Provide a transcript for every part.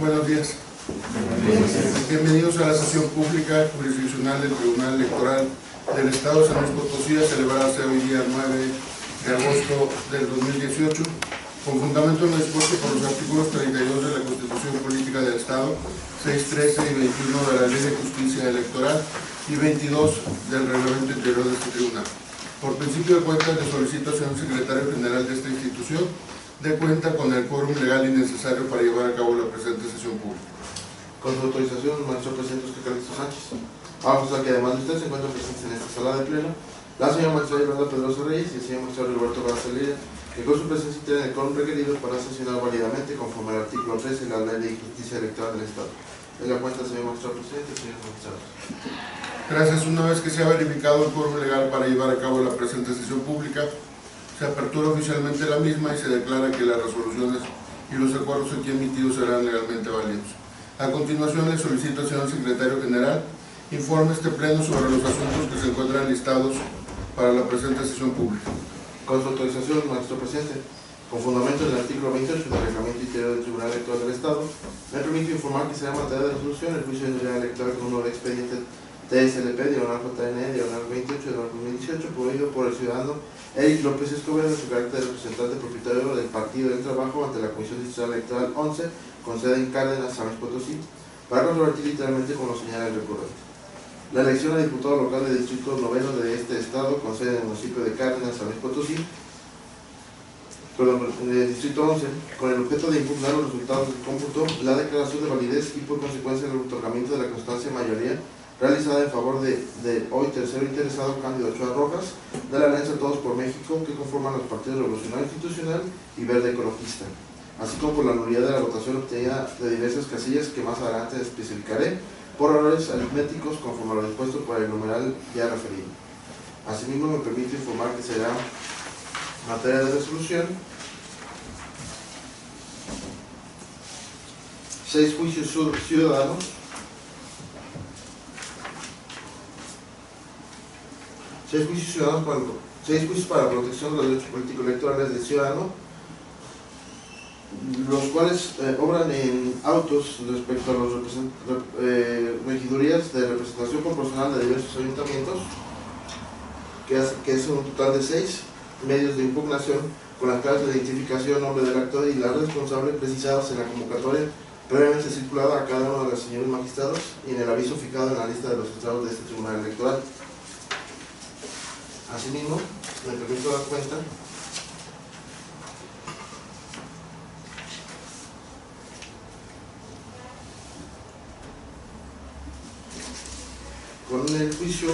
buenos días. Bienvenidos a la sesión pública jurisdiccional del Tribunal Electoral del Estado de San Luis Potosí, a celebrarse hoy día 9 de agosto del 2018, con fundamento en lo dispuesto por los artículos 32 de la Constitución Política del Estado, 6, 13 y 21 de la Ley de Justicia Electoral y 22 del Reglamento Interior de este Tribunal. Por principio de cuentas, le solicito, señor Secretario General de esta institución, de cuenta con el quórum legal y necesario para llevar a cabo la presente sesión pública. Con su autorización, maestro presidente Oscar Calixto Sánchez. Vamos a que además de usted se encuentran presentes en esta sala de pleno la señora magistrada Yolanda Pedrosa Reyes y el señor magistrado Roberto García, que con su presencia tienen el quórum requerido para sesionar válidamente conforme al artículo 13 de la Ley de Justicia Electoral del Estado. En la cuenta, señor magistrado presidente y señor magistrado. Gracias. Una vez que se ha verificado el quórum legal para llevar a cabo la presente sesión pública, se apertura oficialmente la misma y se declara que las resoluciones y los acuerdos aquí emitidos serán legalmente válidos. A continuación, le solicito al señor Secretario General informe este pleno sobre los asuntos que se encuentran listados para la presente sesión pública. Con su autorización, maestro presidente, con fundamento en el artículo 28 del Reglamento Interior del Tribunal Electoral del Estado, me permito informar que será materia de resolución el juicio individual electoral con número de expediente TSLP-JN-28-2018, promovido por el ciudadano Eric López Escobar en su carácter de representante propietario del Partido del Trabajo ante la Comisión Distrital Electoral 11, con sede en Cárdenas, San Luis Potosí, para controvertir literalmente como lo señala el recurrente. La elección a diputado local del Distrito 9 de este Estado, con sede en el municipio de Cárdenas, San Luis Potosí, en el Distrito 11, con el objeto de impugnar los resultados del cómputo, la declaración de validez y por consecuencia el otorgamiento de la constancia mayoría realizada en favor de hoy tercero interesado Cándido Ochoa Rojas, de la Alianza Todos por México, que conforman los partidos Revolucionario Institucional y Verde Ecologista, así como por la nulidad de la votación obtenida de diversas casillas que más adelante especificaré, por errores aritméticos conforme a lo dispuesto por el numeral ya referido. Asimismo, me permito informar que será materia de resolución 6 juicios ciudadanos, 6 juicios para protección de los derechos políticos electorales del ciudadano, los cuales obran en autos respecto a las regidurías de representación proporcional de diversos ayuntamientos, que es un total de 6 medios de impugnación con las claves de identificación, nombre del actor y la responsable precisados en la convocatoria previamente circulada a cada uno de los señores magistrados y en el aviso fijado en la lista de los estados de este Tribunal Electoral. Asimismo, me permito dar cuenta con el juicio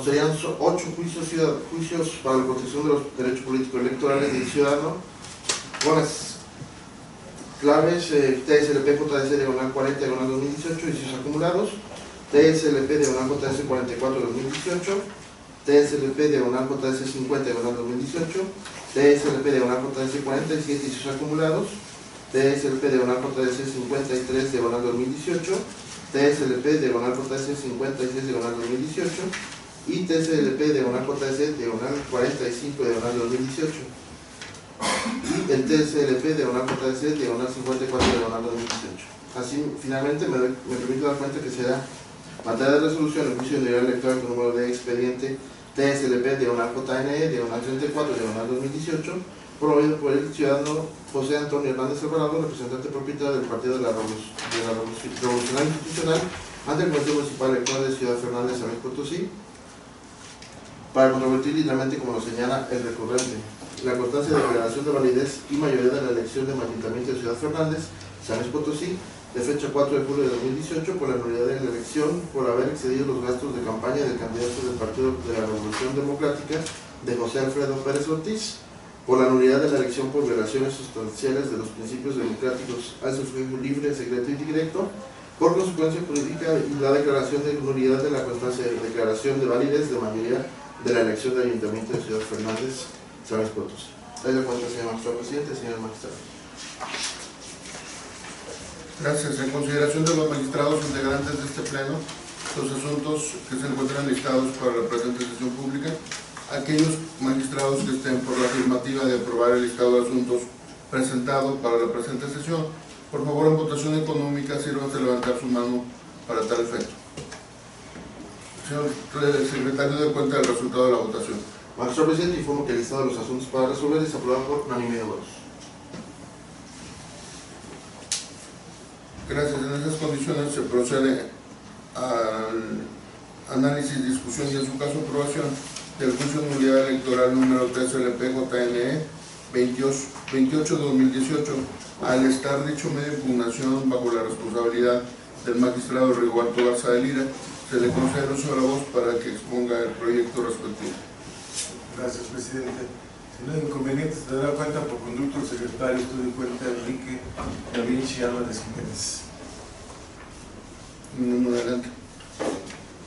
serían 8 juicios para la protección de los derechos políticos electorales del ciudadano, con las claves TSLP-JS-40-2018 y sus acumulados, TSLP-JS-44-2018, TSLP-JS-50-2018, TSLP-JS-47 y sus acumulados, TSLP-JS-53-2018, TSLP-JS-56-2018 y TSLP-JS-45-2018 y el TSLP-JS-54-2018. Así, finalmente, me permito dar cuenta que será materia de resolución el juicio individual electoral con número de expediente TSLP-JN-34-2018, promovido por el ciudadano José Antonio Hernández Alvarado, representante propietario del Partido de la Revolucionaria Institucional ante el Consejo Municipal Electoral de Ciudad Fernández, San Luis Potosí, para controvertir literalmente como lo señala el recurrente la constancia de declaración de validez y mayoría de la elección de Ayuntamiento de Ciudad Fernández, San Luis Potosí, de fecha 4 de julio de 2018, por la nulidad de la elección por haber excedido los gastos de campaña del candidato del Partido de la Revolución Democrática de José Alfredo Pérez Ortiz, por la nulidad de la elección por violaciones sustanciales de los principios democráticos al sufragio libre, secreto y directo, por consecuencia jurídica, y la declaración de nulidad de la constancia de declaración de validez de mayoría de la elección de Ayuntamiento de Ciudad Fernández, San Luis Potosí. Doy la cuenta, señor magistrado presidente, señor magistrado. Gracias. En consideración de los magistrados integrantes de este pleno, los asuntos que se encuentran listados para la presente sesión pública, aquellos magistrados que estén por la afirmativa de aprobar el listado de asuntos presentado para la presente sesión, por favor, en votación económica, sírvanse levantar su mano para tal efecto. Señor secretario, dé cuenta del resultado de la votación. Magistrado presidente, informo que el listado de los asuntos para resolver es aprobado por unanimidad de votos. Gracias. En esas condiciones se procede al análisis, discusión y en su caso aprobación del juicio de nulidad electoral número 3 LP-JNE 28-2018, al estar dicho medio de impugnación bajo la responsabilidad del magistrado Rigoberto Garza de Lira, se le concede el uso de la voz para que exponga el proyecto respectivo. Gracias, presidente. Si no hay inconvenientes, se dará cuenta por conducto el secretario, estudio de cuenta Enrique Da Vinci Álvarez Jiménez. Adelante.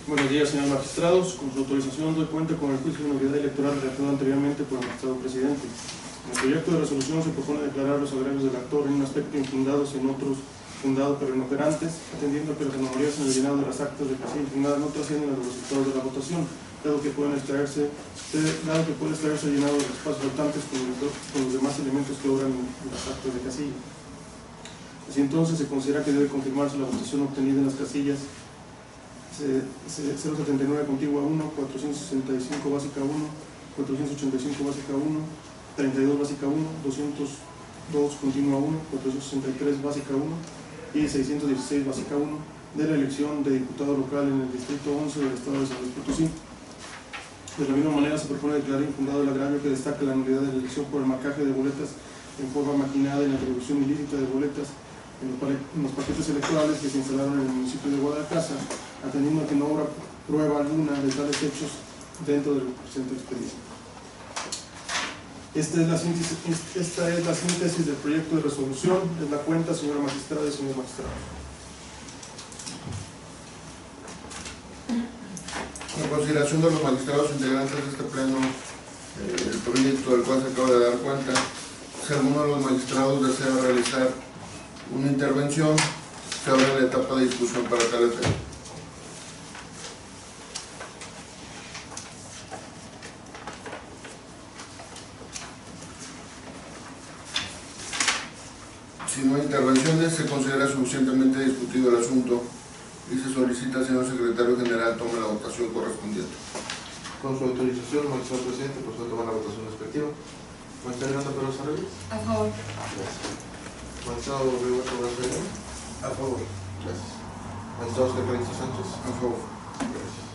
Buenos días, señores magistrados. Con su autorización doy cuenta con el juicio de nulidad electoral redactado anteriormente por el magistrado presidente. En el proyecto de resolución se propone declarar los agravios del actor en un aspecto infundados y en otros fundados pero inoperantes, atendiendo a que las anomalías en el llenado de las actas de casilla impugnada no trascienden a los resultados de la votación, dado que puede extraerse el llenado de los espacios faltantes con los demás elementos que obran en las actas de casilla. Así entonces se considera que debe confirmarse la votación obtenida en las casillas 079 contigua 1, 465 básica 1, 485 básica 1, 32 básica 1, 202 continua 1, 463 básica 1 y 616 básica 1 de la elección de diputado local en el distrito 11 del estado de San Luis Potosí. De la misma manera se propone declarar infundado el agravio que destaca la nulidad de la elección por el marcaje de boletas en forma maquinada y la introducción ilícita de boletas en los paquetes electorales que se instalaron en el municipio de Guadalajara, atendiendo a que no habrá prueba alguna de tales hechos dentro del presente expediente. Esta es la síntesis del proyecto de resolución. Es la cuenta, señora magistrada y señor magistrado. En consideración de los magistrados integrantes de este pleno, el proyecto del cual se acaba de dar cuenta, si alguno de los magistrados desea realizar una intervención, se abre la etapa de discusión para tal efecto. Si no hay intervenciones, se considera suficientemente discutido el asunto y se solicita al señor secretario general tome la votación correspondiente. Con su autorización, magistrado presidente, procede a tomar la votación respectiva. Magistrado Miranda Pérez Arregui. A favor. Gracias. Magistrado Rigoberto Garza de Lira. A favor. Gracias. Magistrado Oscar Calixto Sánchez. A favor. Gracias.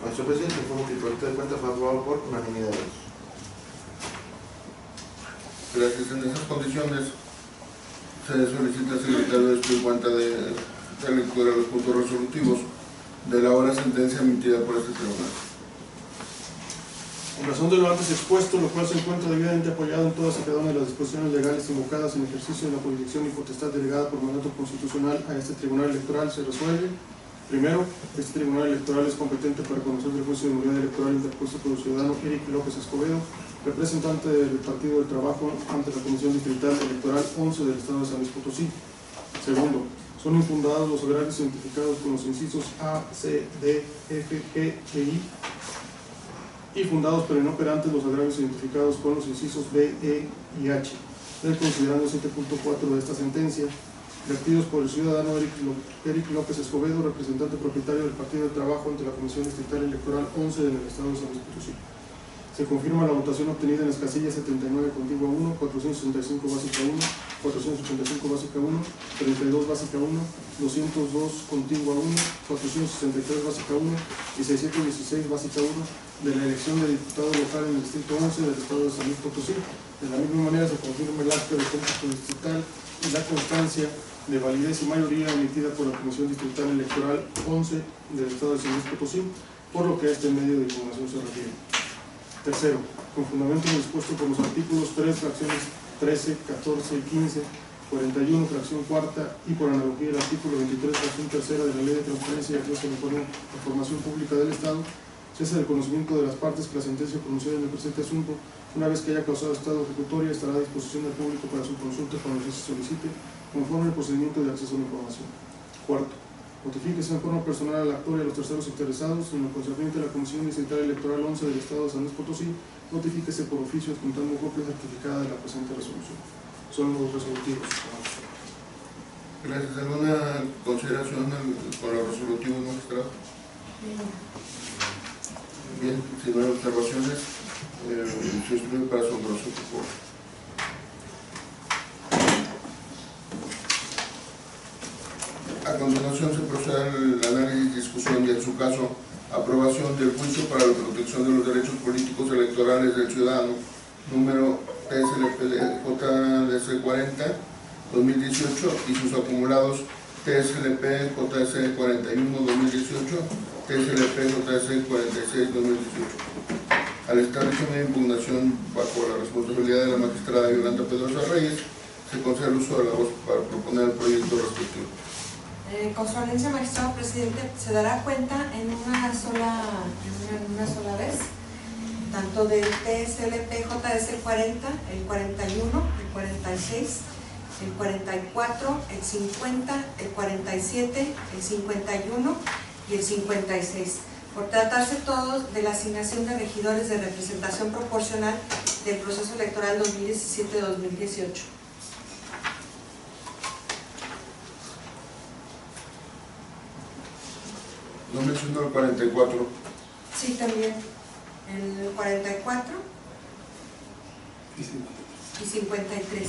Magistrado presidente, informo que el proyecto de cuenta fue aprobado por unanimidad de votos. Gracias. En esas condiciones se solicita al secretario de estudio cuenta de lectura de los puntos resolutivos de la hora sentencia emitida por este tribunal. En razón de lo antes expuesto, lo cual se encuentra debidamente apoyado en todas y cada una de las disposiciones legales invocadas en ejercicio de la jurisdicción y potestad delegada por mandato constitucional a este tribunal electoral, se resuelve. Primero, este tribunal electoral es competente para conocer el juicio de nulidad electoral interpuesto por el ciudadano Eric López Escobedo, representante del Partido del Trabajo ante la Comisión Distrital Electoral 11 del estado de San Luis Potosí. Segundo, son infundados los agravios identificados con los incisos A, C, D, F, G e I y fundados pero inoperantes los agravios identificados con los incisos B, E y H. Considerando 7.4 de esta sentencia, vertidos por el ciudadano Eric López Escobedo, representante propietario del Partido del Trabajo ante la Comisión Distrital Electoral 11 del estado de San Luis Potosí. Se confirma la votación obtenida en las casillas 79 contigua 1, 465 básica 1, 485 básica 1, 32 básica 1, 202 contigua 1, 463 básica 1 y 616 básica 1 de la elección de diputado local en el distrito 11 del estado de San Luis Potosí. De la misma manera se confirma el acta de cómputo distrital y la constancia de validez y mayoría emitida por la Comisión Distrital Electoral 11 del estado de San Luis Potosí, por lo que a este medio de impugnación se refiere. Tercero, con fundamento dispuesto por los artículos 3, fracciones 13, 14 y 15, 41, fracción cuarta y por analogía el artículo 23, fracción tercera de la Ley de Transparencia y Acceso a la Información Pública del Estado, cese del conocimiento de las partes que la sentencia pronunciada en el presente asunto, una vez que haya causado estado ejecutoria, estará a disposición del público para su consulta cuando se solicite, conforme al procedimiento de acceso a la información. Cuarto, notifíquese en forma personal al actor y a los terceros interesados en lo concerniente a la Comisión Distrital Electoral 11 del Estado de San Luis Potosí, notifíquese por oficio adjuntando copia certificada de la presente resolución. Son los resolutivos. Gracias. ¿Alguna consideración con los resolutivos, magistrado? Bien, si no hay observaciones, se instruye para su aprobación, por favor. A continuación se procede al análisis, discusión y, en su caso, aprobación del juicio para la protección de los derechos políticos electorales del ciudadano, número TSLP-JDC 40, 2018, y sus acumulados TSLP-JDC 41, 2018, TSLP-JDC 46, 2018. Al establecer una impugnación bajo la responsabilidad de la magistrada Yolanda Pedrosa Reyes, se concede el uso de la voz para proponer el proyecto respectivo. Con su anuencia, magistrado presidente, se dará cuenta en una sola vez, tanto del TSLP-JDC 40, el 41, el 46, el 44, el 50, el 47, el 51 y el 56, por tratarse todos de la asignación de regidores de representación proporcional del proceso electoral 2017-2018. No mencionó el 44. Sí, también. El 44 y 53.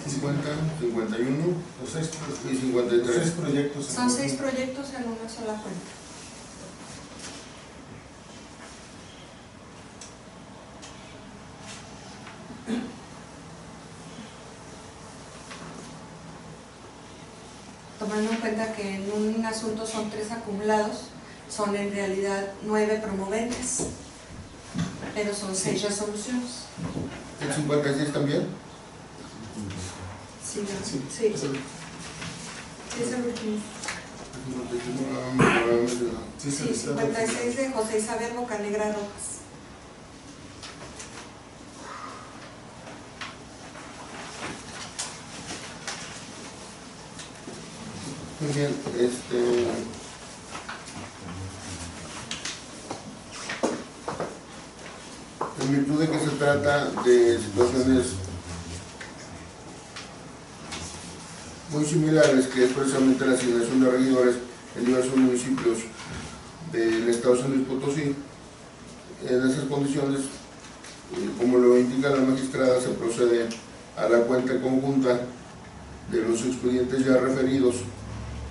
¿50, 51 Los seis y 53? proyectos. Son 6 proyectos en una sola cuenta. Tomando en cuenta que en un asunto son 3 acumulados, son en realidad 9 promoventes, pero son 6 resoluciones. ¿El 56 también? Sí, Sí, sí, es el- es el último. Sí, Sí, 56 de José Isabel Bocanegra Rojas. Muy bien, en virtud de que se trata de situaciones muy similares, que es precisamente la asignación de regidores en diversos municipios del Estado de San Luis Potosí, en esas condiciones, como lo indica la magistrada, se procede a la cuenta conjunta de los expedientes ya referidos,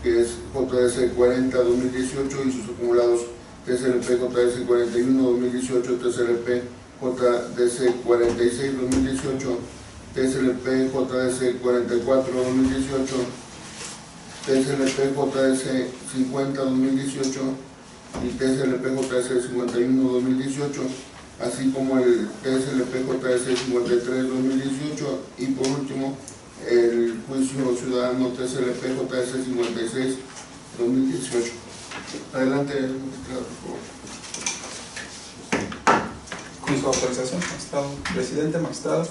que es JDC 40 2018 y sus acumulados TSLP JDC 41 2018, TSLP JDC 46 2018, TSLP JDC 44 2018, TSLP JDC 50 2018 y TSLP JDC 51 2018, así como el TSLP JDC 53 2018 y por último el juicio ciudadano TSLP JDC 56 2018. Adelante, magistrado, por favor. Con su autorización, magistrado presidente, magistrados,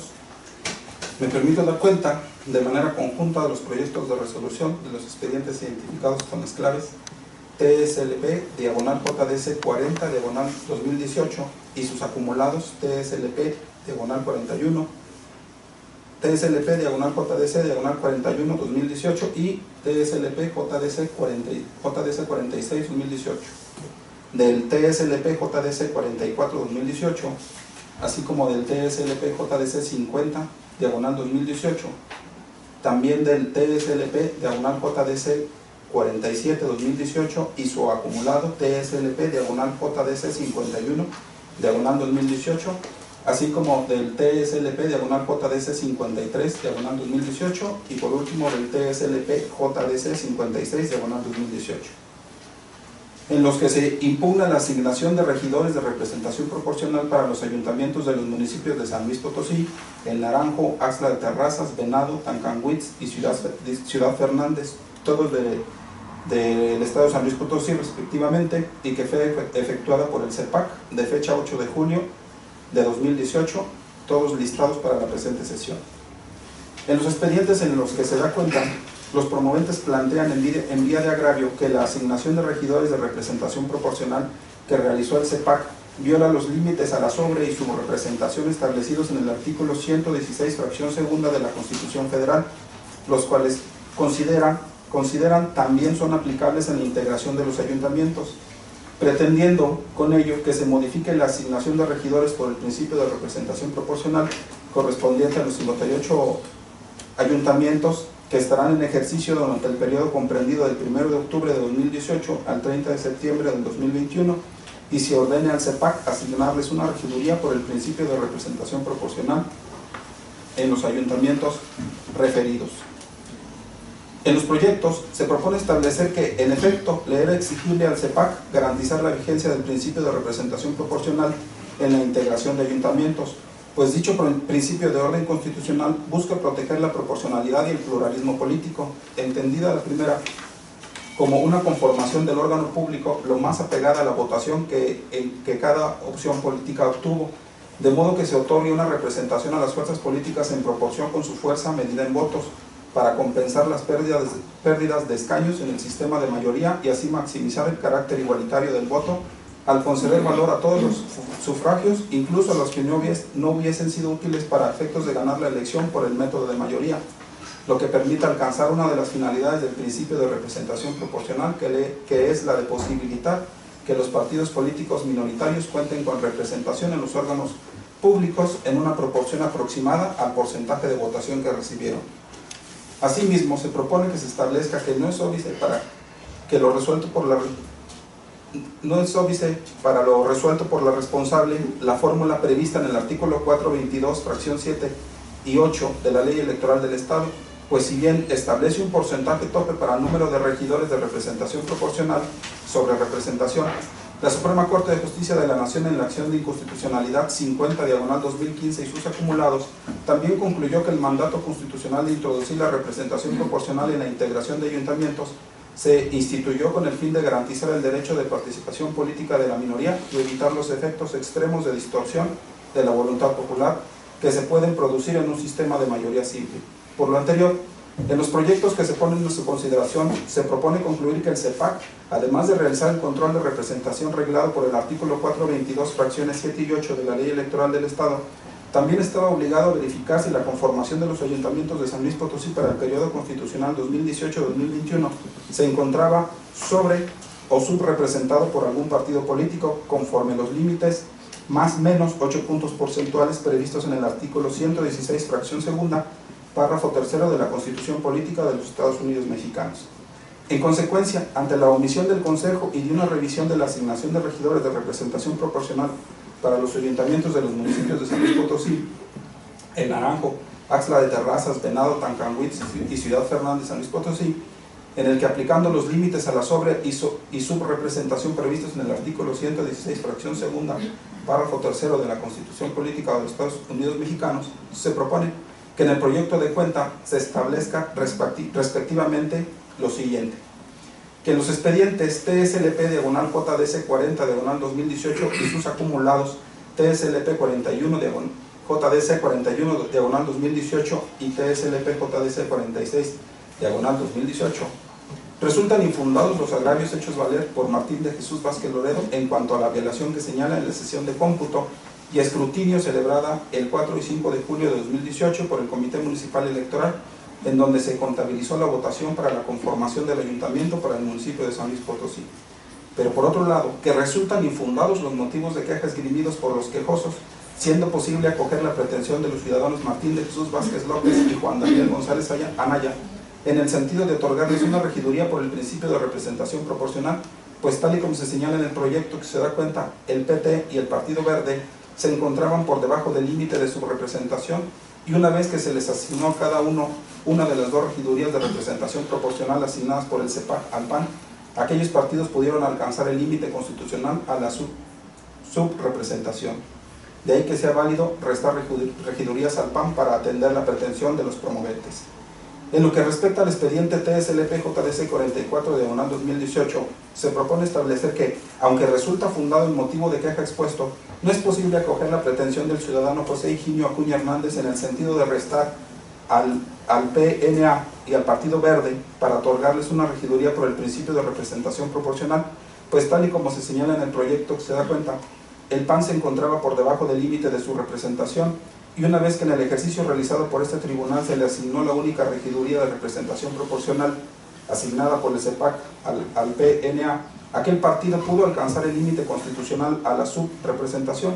me permito dar cuenta de manera conjunta de los proyectos de resolución de los expedientes identificados con las claves TSLP diagonal JDC 40 diagonal 2018 y sus acumulados TSLP diagonal 41, TSLP diagonal JDC diagonal 41 2018 y TSLP JDC 46 2018. Del TSLP JDC 44 2018, así como del TSLP JDC 50 diagonal 2018, también del TSLP diagonal JDC 47 2018 y su acumulado TSLP diagonal JDC 51 diagonal 2018, así como del TSLP diagonal JDC 53 diagonal 2018 y por último del TSLP JDC 56 diagonal 2018. En los que se impugna la asignación de regidores de representación proporcional para los ayuntamientos de los municipios de San Luis Potosí, El Naranjo, Axtla de Terrazas, Venado, Tancanwitz y Ciudad Fernández, todos de del Estado de San Luis Potosí respectivamente, y que fue efectuada por el CEPAC de fecha 8 de julio de 2018, todos listados para la presente sesión. En los expedientes en los que se da cuenta, los promoventes plantean en vía de agravio que la asignación de regidores de representación proporcional que realizó el CEPAC viola los límites a la sobre y subrepresentación establecidos en el artículo 116, fracción segunda de la Constitución Federal, los cuales consideran también son aplicables en la integración de los ayuntamientos, pretendiendo con ello que se modifique la asignación de regidores por el principio de representación proporcional correspondiente a los 58 ayuntamientos que estarán en ejercicio durante el periodo comprendido del 1 de octubre de 2018 al 30 de septiembre del 2021, y se ordene al CEPAC asignarles una regiduría por el principio de representación proporcional en los ayuntamientos referidos. En los proyectos se propone establecer que, en efecto, le era exigible al CEPAC garantizar la vigencia del principio de representación proporcional en la integración de ayuntamientos, pues dicho principio de orden constitucional busca proteger la proporcionalidad y el pluralismo político, entendida la primera como una conformación del órgano público lo más apegada a la votación que cada opción política obtuvo, de modo que se otorgue una representación a las fuerzas políticas en proporción con su fuerza medida en votos, para compensar las pérdidas de escaños en el sistema de mayoría y así maximizar el carácter igualitario del voto, al conceder valor a todos los sufragios, incluso a los que no hubiesen sido útiles para efectos de ganar la elección por el método de mayoría, lo que permite alcanzar una de las finalidades del principio de representación proporcional, que es la de posibilitar que los partidos políticos minoritarios cuenten con representación en los órganos públicos en una proporción aproximada al porcentaje de votación que recibieron. Asimismo, se propone que se establezca que no es óbice para lo resuelto por la responsable la fórmula prevista en el artículo 422, fracción 7 y 8 de la Ley Electoral del Estado, pues si bien establece un porcentaje tope para el número de regidores de representación proporcional sobre representación, la Suprema Corte de Justicia de la Nación, en la acción de inconstitucionalidad 50/2015 y sus acumulados, también concluyó que el mandato constitucional de introducir la representación proporcional en la integración de ayuntamientos se instituyó con el fin de garantizar el derecho de participación política de la minoría y evitar los efectos extremos de distorsión de la voluntad popular que se pueden producir en un sistema de mayoría simple. Por lo anterior, en los proyectos que se ponen en su consideración, se propone concluir que el CEPAC, además de realizar el control de representación reglado por el artículo 422, fracciones 7 y 8 de la Ley Electoral del Estado, también estaba obligado a verificar si la conformación de los ayuntamientos de San Luis Potosí para el periodo constitucional 2018-2021 se encontraba sobre o subrepresentado por algún partido político conforme los límites más menos 8 puntos porcentuales previstos en el artículo 116, fracción segunda, párrafo tercero de la Constitución Política de los Estados Unidos Mexicanos. En consecuencia, ante la omisión del Consejo y de una revisión de la asignación de regidores de representación proporcional para los ayuntamientos de los municipios de San Luis Potosí, El Naranjo, Axtla de Terrazas, Venado, Tancanhuitz y Ciudad Fernanda de San Luis Potosí, en el que, aplicando los límites a la sobre y subrepresentación previstos en el artículo 116, fracción segunda, párrafo tercero de la Constitución Política de los Estados Unidos Mexicanos, se propone que en el proyecto de cuenta se establezca respectivamente lo siguiente: que en los expedientes TSLP/JDC 40/2018 y sus acumulados TSLP 41 JDC 41/2018 y TSLP JDC 46/2018 resultan infundados los agravios hechos valer por Martín de Jesús Vázquez Loredo en cuanto a la violación que señala en la sesión de cómputo y escrutinio celebrada el 4 y 5 de julio de 2018 por el Comité Municipal Electoral, en donde se contabilizó la votación para la conformación del ayuntamiento para el municipio de San Luis Potosí. Pero por otro lado, que resultan infundados los motivos de queja esgrimidos por los quejosos, siendo posible acoger la pretensión de los ciudadanos Martín de Jesús Vázquez López y Juan Daniel González Anaya, en el sentido de otorgarles una regiduría por el principio de representación proporcional, pues tal y como se señala en el proyecto que se da cuenta, el PT y el Partido Verde se encontraban por debajo del límite de su representación, y una vez que se les asignó a cada uno una de las dos regidurías de representación proporcional asignadas por el CEPAC al PAN, aquellos partidos pudieron alcanzar el límite constitucional a la subrepresentación. De ahí que sea válido restar regidurías al PAN para atender la pretensión de los promoventes. En lo que respecta al expediente TSLP-JDC 44/2018, se propone establecer que, aunque resulta fundado el motivo de queja expuesto, no es posible acoger la pretensión del ciudadano José Higinio Acuña Hernández en el sentido de restar al PNA y al Partido Verde para otorgarles una regiduría por el principio de representación proporcional, pues tal y como se señala en el proyecto, se da cuenta, el PAN se encontraba por debajo del límite de su representación, y una vez que en el ejercicio realizado por este tribunal se le asignó la única regiduría de representación proporcional asignada por el CEPAC al PNA, aquel partido pudo alcanzar el límite constitucional a la subrepresentación.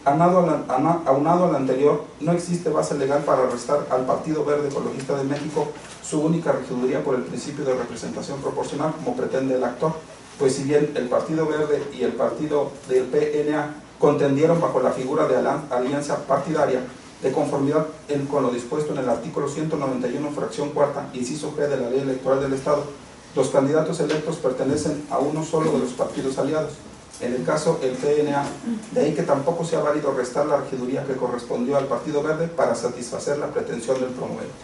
Aunado al anterior, no existe base legal para restar al Partido Verde Ecologista de México su única regiduría por el principio de representación proporcional, como pretende el actor, pues si bien el Partido Verde y el partido del PNA contendieron bajo la figura de alianza partidaria, de conformidad con lo dispuesto en el artículo 191, fracción cuarta, inciso G de la Ley Electoral del Estado, los candidatos electos pertenecen a uno solo de los partidos aliados, en el caso el PNA, de ahí que tampoco sea válido restar la regiduría que correspondió al Partido Verde para satisfacer la pretensión del promovente.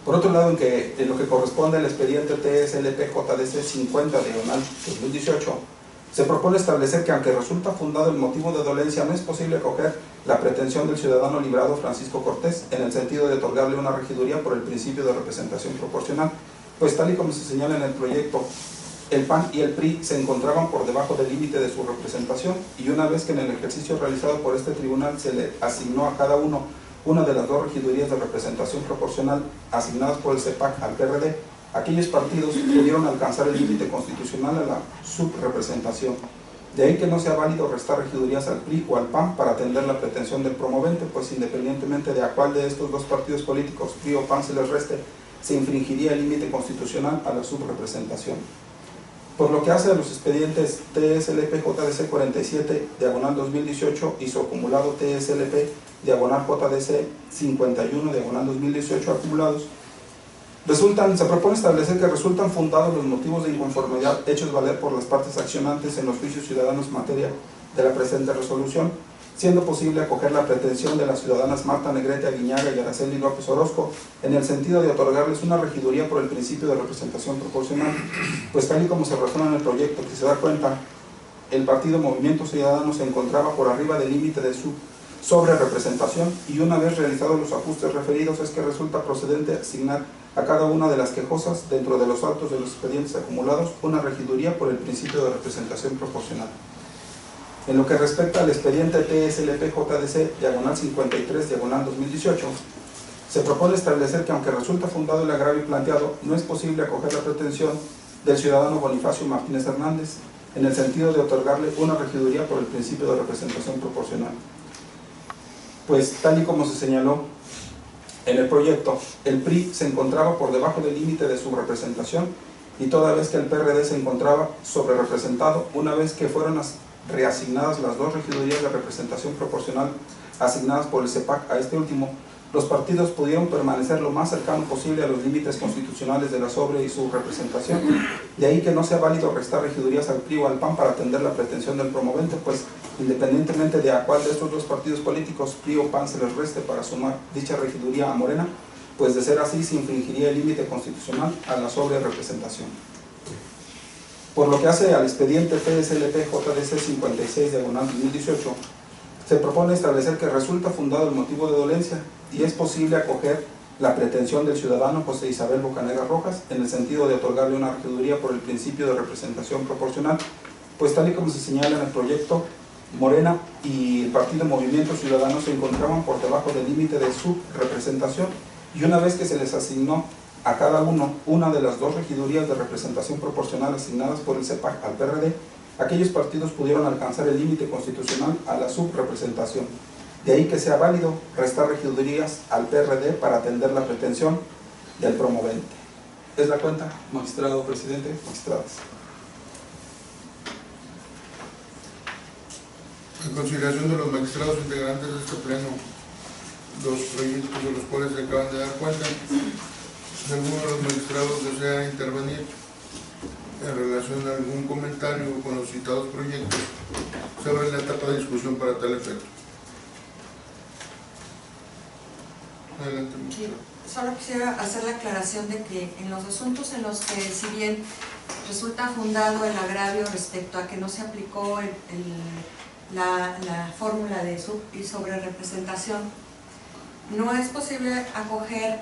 Por otro lado, en lo que corresponde al expediente TSLP-JDC 50/2018, se propone establecer que, aunque resulta fundado el motivo de dolencia, no es posible acoger la pretensión del ciudadano librado Francisco Cortés en el sentido de otorgarle una regiduría por el principio de representación proporcional, pues tal y como se señala en el proyecto, el PAN y el PRI se encontraban por debajo del límite de su representación, y una vez que en el ejercicio realizado por este tribunal se le asignó a cada uno una de las dos regidurías de representación proporcional asignadas por el CEPAC al PRD, aquellos partidos pudieron alcanzar el límite constitucional a la subrepresentación. De ahí que no sea válido restar regidurías al PRI o al PAN para atender la pretensión del promovente, pues independientemente de a cuál de estos dos partidos políticos, PRI o PAN, se les reste, se infringiría el límite constitucional a la subrepresentación. Por lo que hace a los expedientes TSLP-JDC 47/2018 y su acumulado TSLP/JDC 51/2018 acumulados, se propone establecer que resultan fundados los motivos de inconformidad hechos valer por las partes accionantes en los juicios ciudadanos en materia de la presente resolución, siendo posible acoger la pretensión de las ciudadanas Marta Negrete Aguiñaga y Araceli López Orozco en el sentido de otorgarles una regiduría por el principio de representación proporcional, pues tal y como se razona en el proyecto que se da cuenta, el partido Movimiento Ciudadano se encontraba por arriba del límite de su sobrerepresentación, y una vez realizados los ajustes referidos es que resulta procedente asignar a cada una de las quejosas, dentro de los autos de los expedientes acumulados, una regiduría por el principio de representación proporcional. En lo que respecta al expediente TSLP-JDC 53/2018, se propone establecer que, aunque resulta fundado el agravio planteado, no es posible acoger la pretensión del ciudadano Bonifacio Martínez Hernández en el sentido de otorgarle una regiduría por el principio de representación proporcional. Pues tal y como se señaló en el proyecto, el PRI se encontraba por debajo del límite de su representación, y toda vez que el PRD se encontraba sobre representado, una vez que fueron reasignadas las dos regidurías de representación proporcional asignadas por el CEPAC a este último, los partidos pudieron permanecer lo más cercano posible a los límites constitucionales de la sobre y subrepresentación. De ahí que no sea válido restar regidurías al PRI o al PAN para atender la pretensión del promovente, pues independientemente de a cuál de estos dos partidos políticos, PRI o PAN, se les reste para sumar dicha regiduría a Morena, pues de ser así se infringiría el límite constitucional a la sobre representación. Por lo que hace al expediente TSLP-JDC 56/2018, se propone establecer que resulta fundado el motivo de dolencia y es posible acoger la pretensión del ciudadano José Isabel Bocanegra Rojas en el sentido de otorgarle una regiduría por el principio de representación proporcional, pues tal y como se señala en el proyecto, Morena y el partido Movimiento Ciudadano se encontraban por debajo del límite de su representación, y una vez que se les asignó a cada uno una de las dos regidurías de representación proporcional asignadas por el CEPAC al PRD, aquellos partidos pudieron alcanzar el límite constitucional a la subrepresentación. De ahí que sea válido restar regidurías al PRD para atender la pretensión del promovente. ¿Es la cuenta, magistrado presidente, magistradas? En consideración de los magistrados integrantes de este pleno, los proyectos de los cuales se acaban de dar cuenta, si alguno de los magistrados desea intervenir en relación a algún comentario con los citados proyectos, se abre la etapa de discusión para tal efecto. Adelante. Sí, solo quisiera hacer la aclaración de que en los asuntos en los que, si bien resulta fundado el agravio respecto a que no se aplicó la fórmula de sub y sobre representación, no es posible acoger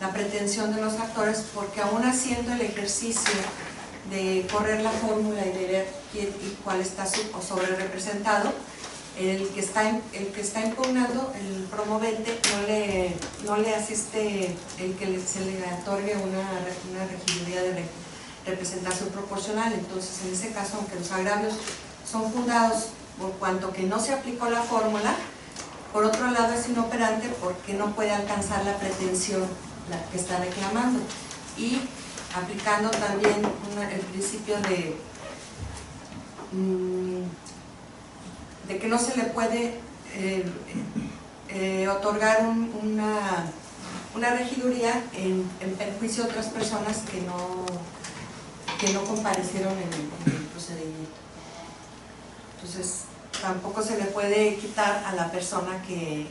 la pretensión de los actores, porque aún haciendo el ejercicio de correr la fórmula y de ver cuál está sub o sobre representado, el que está impugnando, el promovente, no le asiste el que se le otorgue una regiduría de representación proporcional. Entonces, en ese caso, aunque los agravios son fundados por cuanto que no se aplicó la fórmula, por otro lado es inoperante porque no puede alcanzar la pretensión que está reclamando, y aplicando también el principio de que no se le puede otorgar una regiduría en perjuicio de otras personas que no comparecieron en el procedimiento. Entonces, tampoco se le puede quitar a la persona que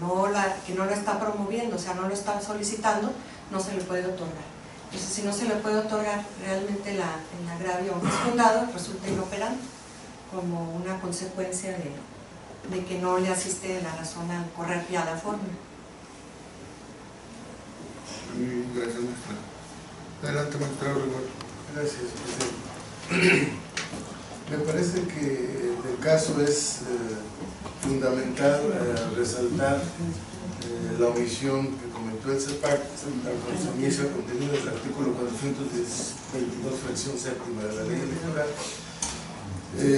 no lo está promoviendo, o sea, no lo está solicitando, no se le puede otorgar. Entonces, si no se le puede otorgar, realmente el agravio, aunque es fundado, resulta inoperante, como una consecuencia de que no le asiste la razón al correr ya la fórmula. Gracias, maestra. Adelante, maestra Rigor. Gracias, presidente. Me parece que el caso es fundamental resaltar la omisión que cometió el CEPAC al consumirse el contenido del artículo 422, fracción séptima de la ley electoral,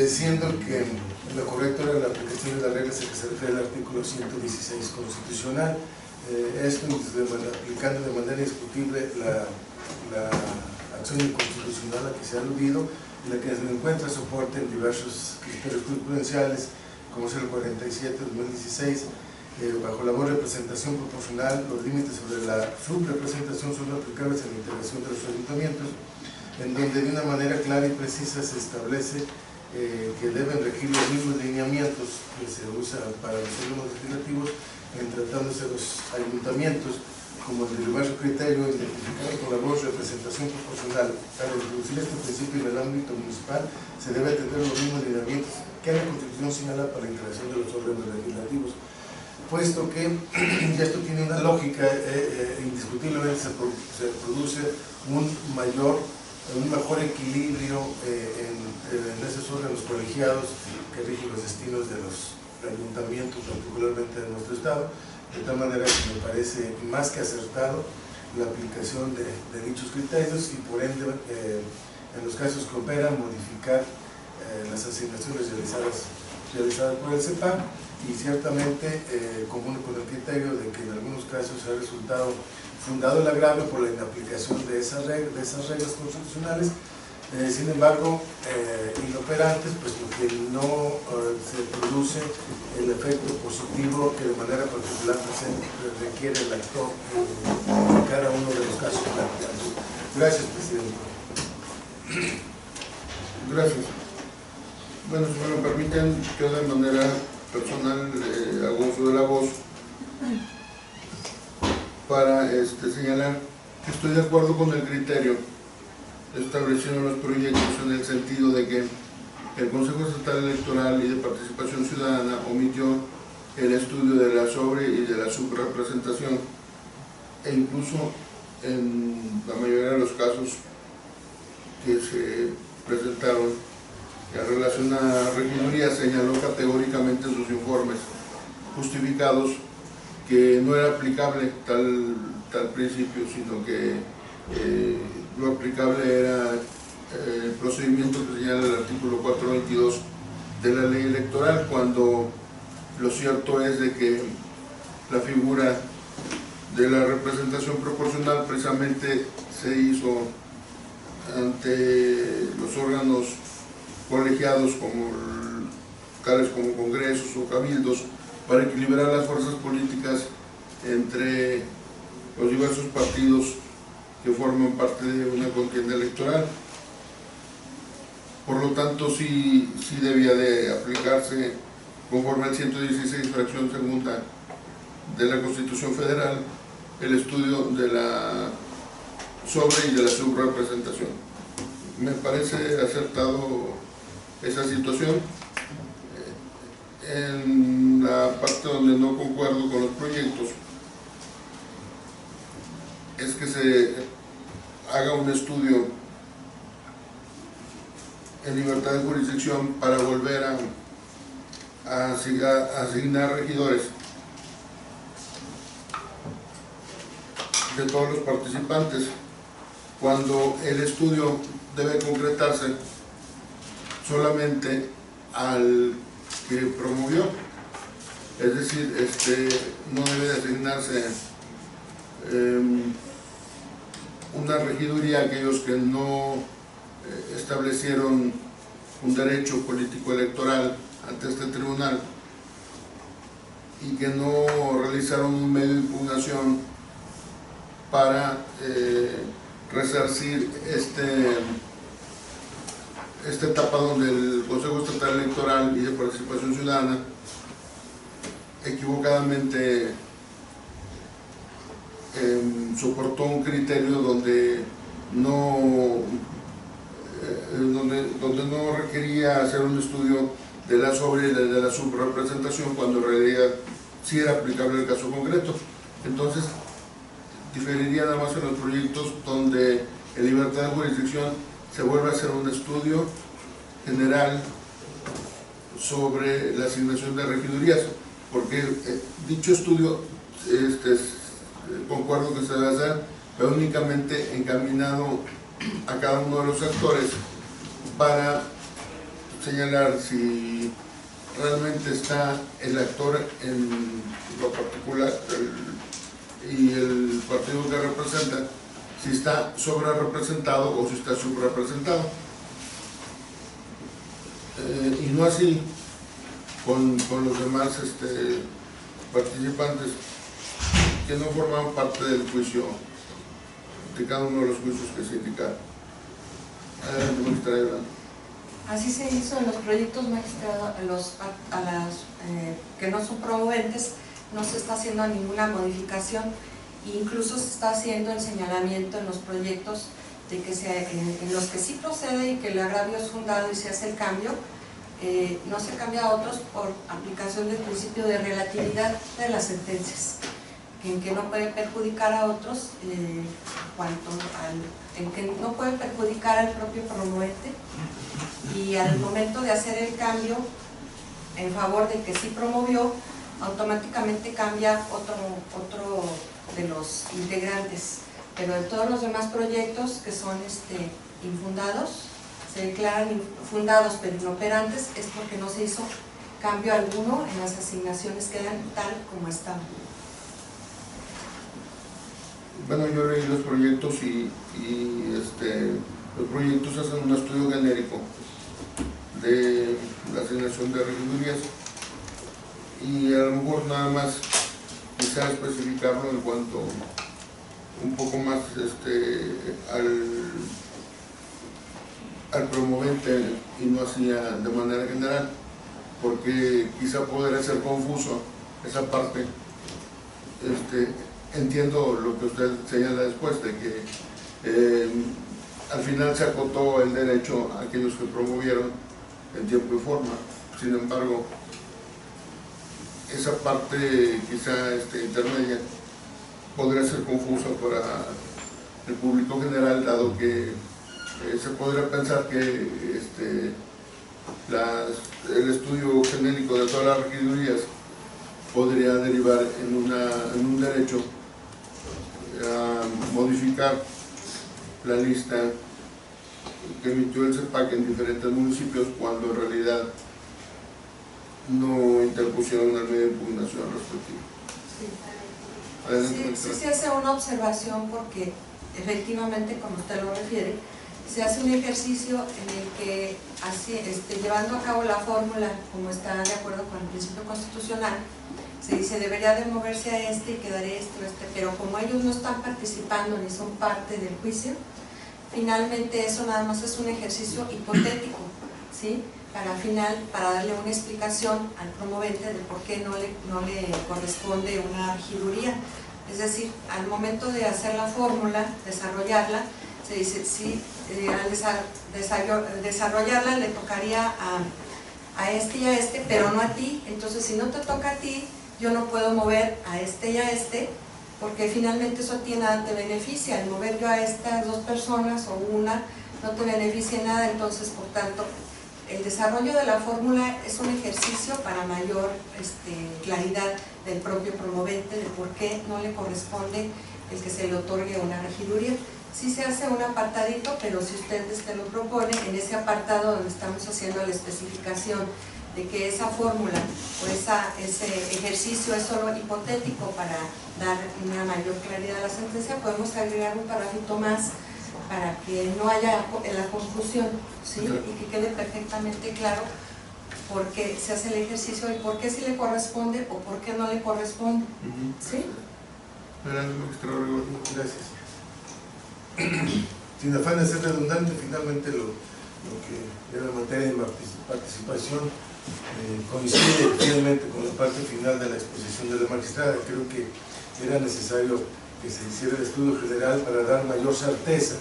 siendo que lo correcto era la aplicación de las reglas a que se refiere al artículo 116 constitucional. Esto aplicando de manera indiscutible la acción inconstitucional a que se ha aludido, la que se encuentra soporte en diversos criterios jurisprudenciales, como es el 47-2016, bajo la representación proporcional. Los límites sobre la subrepresentación son aplicables en la integración de los ayuntamientos, en donde de una manera clara y precisa se establece que deben regir los mismos lineamientos que se usan para los órganos legislativos en tratándose de los ayuntamientos, como el diverso criterio identificado con la representación proporcional. Al introducir este principio en el ámbito municipal, se debe atender los mismos lineamientos que la Constitución señala para la integración de los órganos legislativos, puesto que ya esto tiene una lógica, indiscutiblemente se produce un mejor equilibrio en esos órganos colegiados que rigen los destinos de los ayuntamientos, particularmente de nuestro estado, de tal manera que me parece más que acertado la aplicación de dichos criterios y por ende, en los casos que operan, modificar las asignaciones realizadas por el CEPAC, y ciertamente común con el criterio de que en algunos casos ha resultado fundado el agravio por la inaplicación de esas reglas constitucionales. Sin embargo, inoperantes, puesto que no se produce el efecto positivo que de manera particular requiere el actor en cada uno de los casos planteados. Gracias, presidente. Gracias. Bueno, si me lo permiten, yo de manera personal hago uso de la voz para señalar que estoy de acuerdo con el criterio establecido en los proyectos, en el sentido de que el Consejo Estatal Electoral y de Participación Ciudadana omitió el estudio de la sobre y de la subrepresentación, e incluso en la mayoría de los casos que se presentaron en relación a regiduría, señaló categóricamente en sus informes justificados que no era aplicable tal principio, sino que lo aplicable era el procedimiento que señala el artículo 422 de la ley electoral, cuando lo cierto es de que la figura de la representación proporcional precisamente se hizo ante los órganos colegiados tales como congresos o cabildos, para equilibrar las fuerzas políticas entre los diversos partidos que forman parte de una contienda electoral. Por lo tanto, sí debía de aplicarse conforme al 116 fracción segunda de la Constitución Federal el estudio de la sobre y de la subrepresentación. Me parece acertado esa situación. En la parte donde no concuerdo con los proyectos es que se haga un estudio en libertad de jurisdicción para volver a asignar regidores de todos los participantes, cuando el estudio debe concretarse solamente al que promovió, es decir, no debe asignarse una regiduría a aquellos que no establecieron un derecho político electoral ante este tribunal y que no realizaron un medio de impugnación para resarcir esta etapa donde el Consejo Estatal Electoral y de Participación Ciudadana equivocadamente soportó un criterio donde no requería hacer un estudio de la sobre y de la subrepresentación, cuando en realidad sí era aplicable el caso concreto. Entonces diferiría nada más en los proyectos donde en libertad de jurisdicción se vuelve a hacer un estudio general sobre la asignación de regidurías, porque dicho estudio concuerdo que se debe hacer, pero únicamente encaminado a cada uno de los actores para señalar si realmente está el actor en lo particular y el partido que representa, si está sobre representado o si está subrepresentado, y no así con los demás participantes que no forman parte del juicio, de cada uno de los juicios que se indicaron. Adelante, magistrada. Así se hizo en los proyectos, magistrado, que no son promoventes, no se está haciendo ninguna modificación, e incluso se está haciendo el señalamiento en los proyectos de que en los que sí procede y que el agravio es fundado y se hace el cambio, no se cambia a otros por aplicación del principio de relatividad de las sentencias, en que no puede perjudicar a otros, en que no puede perjudicar al propio promovente, y al momento de hacer el cambio en favor del que sí promovió, automáticamente cambia otro de los integrantes. Pero de todos los demás proyectos que son infundados, se declaran fundados pero inoperantes, es porque no se hizo cambio alguno en las asignaciones, quedan tal como estaban. Bueno, yo leí los proyectos y los proyectos hacen un estudio genérico de la asignación de regidurías, y a lo mejor nada más quizá especificarlo en cuanto un poco más al promovente y no hacía de manera general, porque quizá podría ser confuso esa parte. Entiendo lo que usted señala después, de que al final se acotó el derecho a aquellos que promovieron en tiempo y forma. Sin embargo, esa parte quizá intermedia podría ser confusa para el público general, dado que se podría pensar que el estudio genérico de todas las regidurías podría derivar en un derecho a modificar la lista que emitió el CEPAC en diferentes municipios, cuando en realidad no interpusieron el medio de impugnación respectivo. Sí, se hace una observación, porque efectivamente, como usted lo refiere, se hace un ejercicio en el que, llevando a cabo la fórmula como está de acuerdo con el principio constitucional, se dice debería de moverse a y quedaría pero como ellos no están participando ni son parte del juicio, finalmente eso nada más es un ejercicio hipotético, ¿sí? para final, para darle una explicación al promovente de por qué no le corresponde una regiduría. Es decir, al momento de hacer la fórmula, desarrollarla, se dice, sí, al desarrollarla le tocaría a este y a este, pero no a ti. Entonces, si no te toca a ti, yo no puedo mover a este y a este, porque finalmente eso a ti nada te beneficia. El mover yo a estas dos personas o una no te beneficia nada. Entonces, por tanto, el desarrollo de la fórmula es un ejercicio para mayor claridad del propio promovente de por qué no le corresponde el que se le otorgue una regiduría. Sí se hace un apartadito, pero si usted lo propone, en ese apartado donde estamos haciendo la especificación de que esa fórmula o ese ejercicio es solo hipotético para dar una mayor claridad a la sentencia, podemos agregar un parrafito más para que no haya la confusión, ¿sí? Y que quede perfectamente claro por qué se hace el ejercicio y por qué sí le corresponde o por qué no le corresponde. ¿Sí? Gracias. Sin afán de ser redundante, finalmente lo que era la materia de participación coincide fielmente con la parte final de la exposición de la magistrada. Creo que era necesario que se hiciera el estudio general para dar mayor certeza.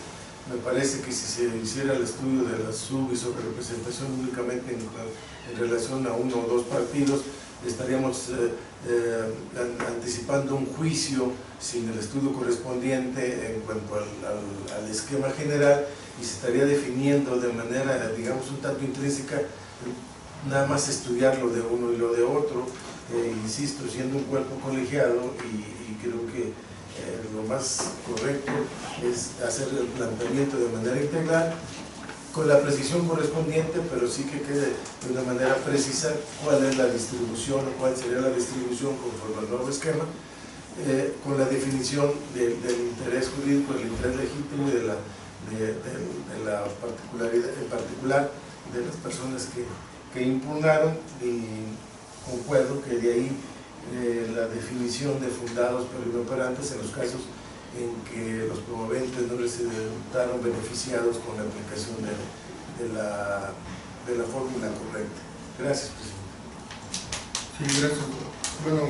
Me parece que si se hiciera el estudio de la sub y sobre representación únicamente en relación a uno o dos partidos, estaríamos anticipando un juicio sin el estudio correspondiente en cuanto al esquema general, y se estaría definiendo de manera, digamos, un tanto intrínseca, nada más estudiar lo de uno y lo de otro, insisto, siendo un cuerpo colegiado, y creo que lo más correcto es hacer el planteamiento de manera integral, con la precisión correspondiente, pero sí que quede de una manera precisa cuál es la distribución o cuál sería la distribución conforme al nuevo esquema, con la definición del interés jurídico, del interés legítimo y de la particularidad, en particular de las personas que impugnaron, y concuerdo que de ahí la definición de fundados pero inoperantes en los casos en que los promoventes no resultaron beneficiados con la aplicación de la fórmula correcta. Gracias, presidente. Sí, gracias. Bueno,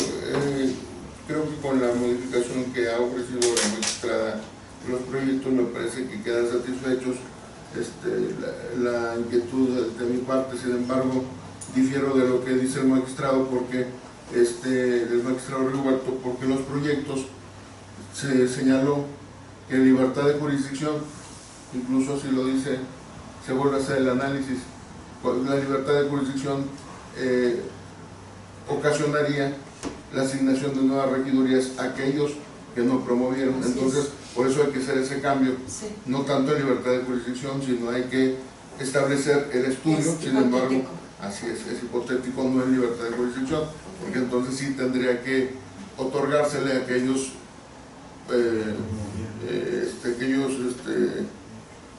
creo que con la modificación que ha ofrecido la magistrada, los proyectos me parece que quedan satisfechos. La inquietud de mi parte, sin embargo, difiero de lo que dice el magistrado, porque el magistrado Rigoberto, porque los proyectos se señaló que libertad de jurisdicción, incluso así lo dice, se vuelve a hacer el análisis, la libertad de jurisdicción ocasionaría la asignación de nuevas regidurías a aquellos que no promovieron. Entonces, por eso hay que hacer ese cambio, no tanto en libertad de jurisdicción, sino hay que establecer el estudio. Sin embargo, así es hipotético, no en libertad de jurisdicción, porque entonces sí tendría que otorgársele a aquellos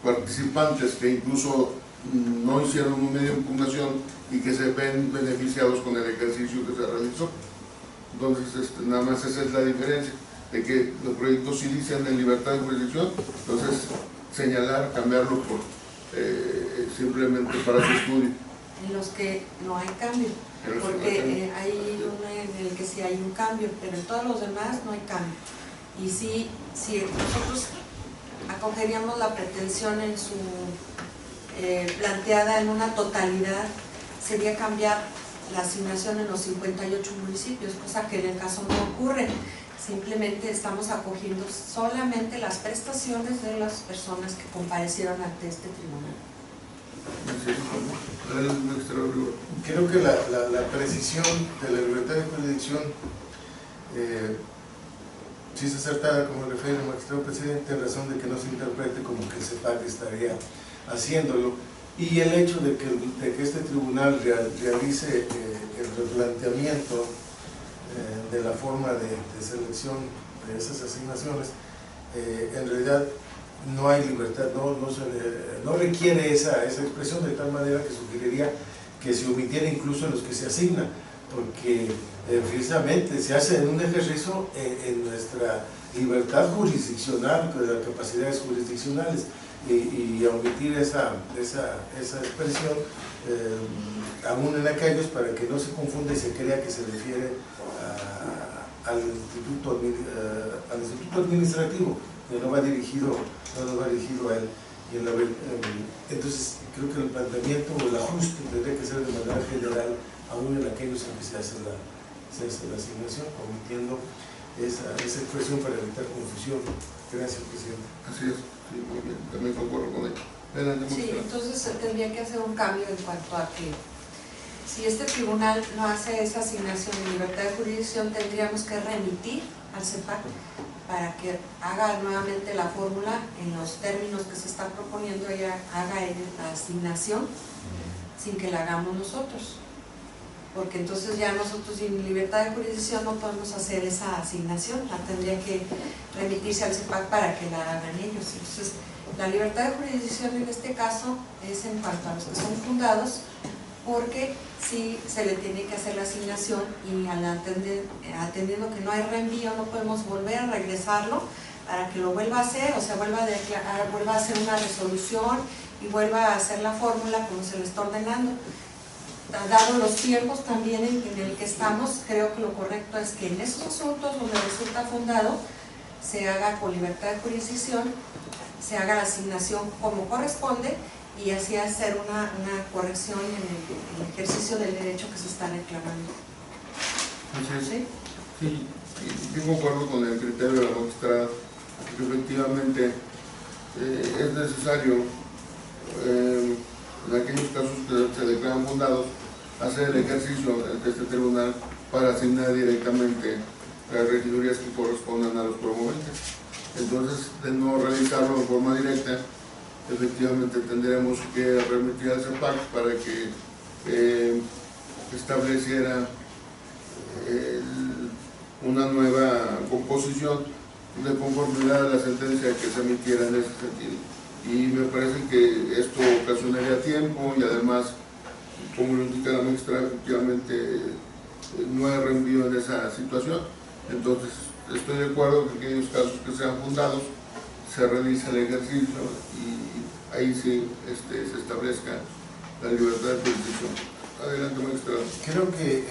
participantes que incluso no hicieron un medio de impugnación y que se ven beneficiados con el ejercicio que se realizó. Entonces, nada más esa es la diferencia, de que los proyectos sí dicen en libertad de jurisdicción, entonces señalar, cambiarlo por simplemente para su estudio. En los que no hay cambio, porque hay uno en el que sí hay un cambio, pero en todos los demás no hay cambio. Y si nosotros acogeríamos la pretensión en su planteada en una totalidad, sería cambiar la asignación en los 58 municipios, cosa que en el caso no ocurre. Simplemente estamos acogiendo solamente las prestaciones de las personas que comparecieron ante este tribunal. Creo que la precisión de la libertad de jurisdicción sí es acertada, como refiere el magistrado presidente, en razón de que no se interprete como que el CEPAC estaría haciéndolo, y el hecho de que este tribunal realice el replanteamiento de la forma de selección de esas asignaciones, en realidad no hay libertad, no requiere esa expresión, de tal manera que sugeriría que se omitiera incluso los que se asignan, porque precisamente se hace en un ejercicio en nuestra libertad jurisdiccional, de las capacidades jurisdiccionales. y omitir esa expresión, aún en aquellos, para que no se confunda y se crea que se refiere al instituto administrativo, que no va dirigido a él. Entonces creo que el planteamiento o el ajuste tendría que ser de manera general, aún en aquellos en que se hace la asignación, omitiendo esa expresión para evitar confusión. Gracias, presidente. Así es, sí, muy bien, también concuerdo con ello. Sí, entonces se tendría que hacer un cambio en cuanto a que si este tribunal no hace esa asignación de libertad de jurisdicción, tendríamos que remitir al CEPAC para que haga nuevamente la fórmula en los términos que se está proponiendo, ella haga la asignación sin que la hagamos nosotros, porque entonces ya nosotros sin libertad de jurisdicción no podemos hacer esa asignación, la tendría que remitirse al CEPAC para que la hagan ellos. Entonces la libertad de jurisdicción en este caso es en cuanto a los que son fundados, porque sí se le tiene que hacer la asignación y atendiendo que no hay reenvío no podemos volver a regresarlo para que lo vuelva a hacer, o sea, vuelva a declarar, vuelva a hacer una resolución y vuelva a hacer la fórmula como se le está ordenando. Dado los tiempos también en el que estamos, creo que lo correcto es que en esos asuntos donde resulta fundado se haga con libertad de jurisdicción, se haga la asignación como corresponde y así hacer una corrección en el ejercicio del derecho que se está reclamando. ¿Sí? Sí, yo concuerdo con el criterio de la magistrada, que efectivamente es necesario en aquellos casos que se declaran fundados hacer el ejercicio de este tribunal para asignar directamente las regidurías que correspondan a los promoventes. Entonces, de no realizarlo de forma directa, efectivamente tendremos que remitir al CEPAC para que estableciera una nueva composición de conformidad a la sentencia que se emitiera en ese sentido. Y me parece que esto ocasionaría tiempo y además, como lo indica la magistrada, efectivamente no hay reenvío en esa situación. Entonces, estoy de acuerdo que en aquellos casos que sean fundados se realice el ejercicio y ahí sí se establezca la libertad de jurisdicción. Adelante, magistrado. Creo que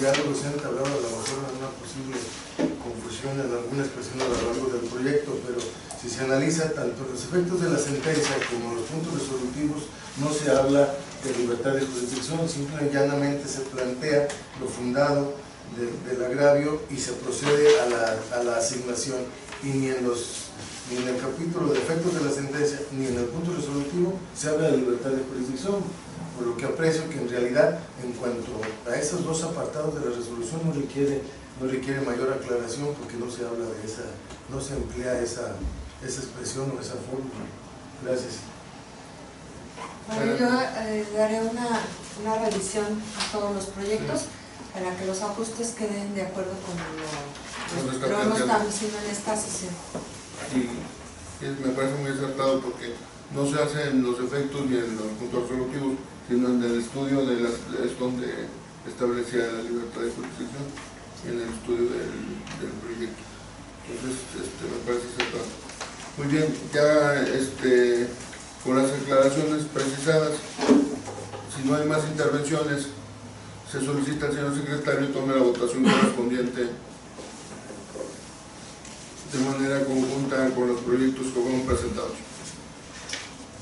ya lo se han hablado a lo mejor de una posible confusión en algunas personas a lo largo del proyecto, pero si se analiza tanto los efectos de la sentencia como los puntos resolutivos, no se habla de libertad de jurisdicción, simple y llanamente se plantea lo fundado del agravio y se procede a la asignación, y ni en el capítulo de efectos de la sentencia ni en el punto resolutivo se habla de libertad de jurisdicción, por lo que aprecio que en realidad en cuanto a esos dos apartados de la resolución no requiere mayor aclaración, porque no se habla de no se emplea esa expresión o esa fórmula. Gracias. Bueno, yo daré una revisión a todos los proyectos para que los ajustes queden de acuerdo con lo que hemos establecido en esta sesión. Y me parece muy acertado porque no se hacen los efectos ni en los puntos resolutivos, sino en el estudio es donde establecía la libertad de jurisdicción y en el estudio del proyecto. Entonces, me parece acertado. Muy bien, ya con las aclaraciones precisadas, si no hay más intervenciones, se solicita al señor secretario tome la votación correspondiente de manera conjunta con los proyectos que fueron presentados.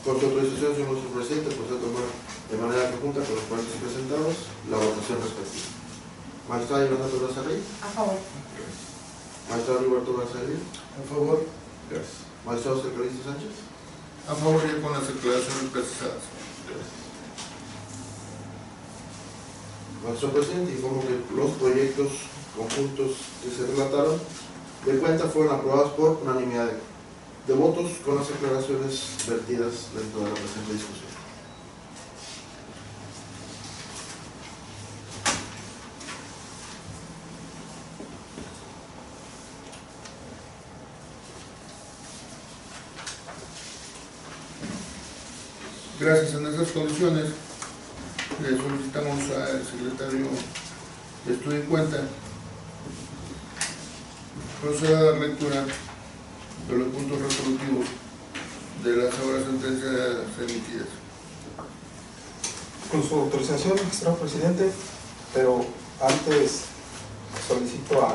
Con su autorización, señor presidente, procede a tomar de manera conjunta con los proyectos presentados la votación respectiva. Magistrado Leonardo Garza-Rey. A favor. Magistrado Roberto Garza-Rey. A favor. Gracias. Magistrado José Calixto Sánchez. A favor y con las aclaraciones precisadas. Gracias. Magistrado presidente, informo que los proyectos conjuntos que se relataron de cuenta fueron aprobados por unanimidad de votos con las aclaraciones vertidas dentro de la presente discusión. Gracias. En esas condiciones, le solicitamos al secretario de Estudio en Cuenta proceda a dar lectura de los puntos resolutivos de las ahora sentencias emitidas. Con su autorización, magistrado presidente, pero antes solicito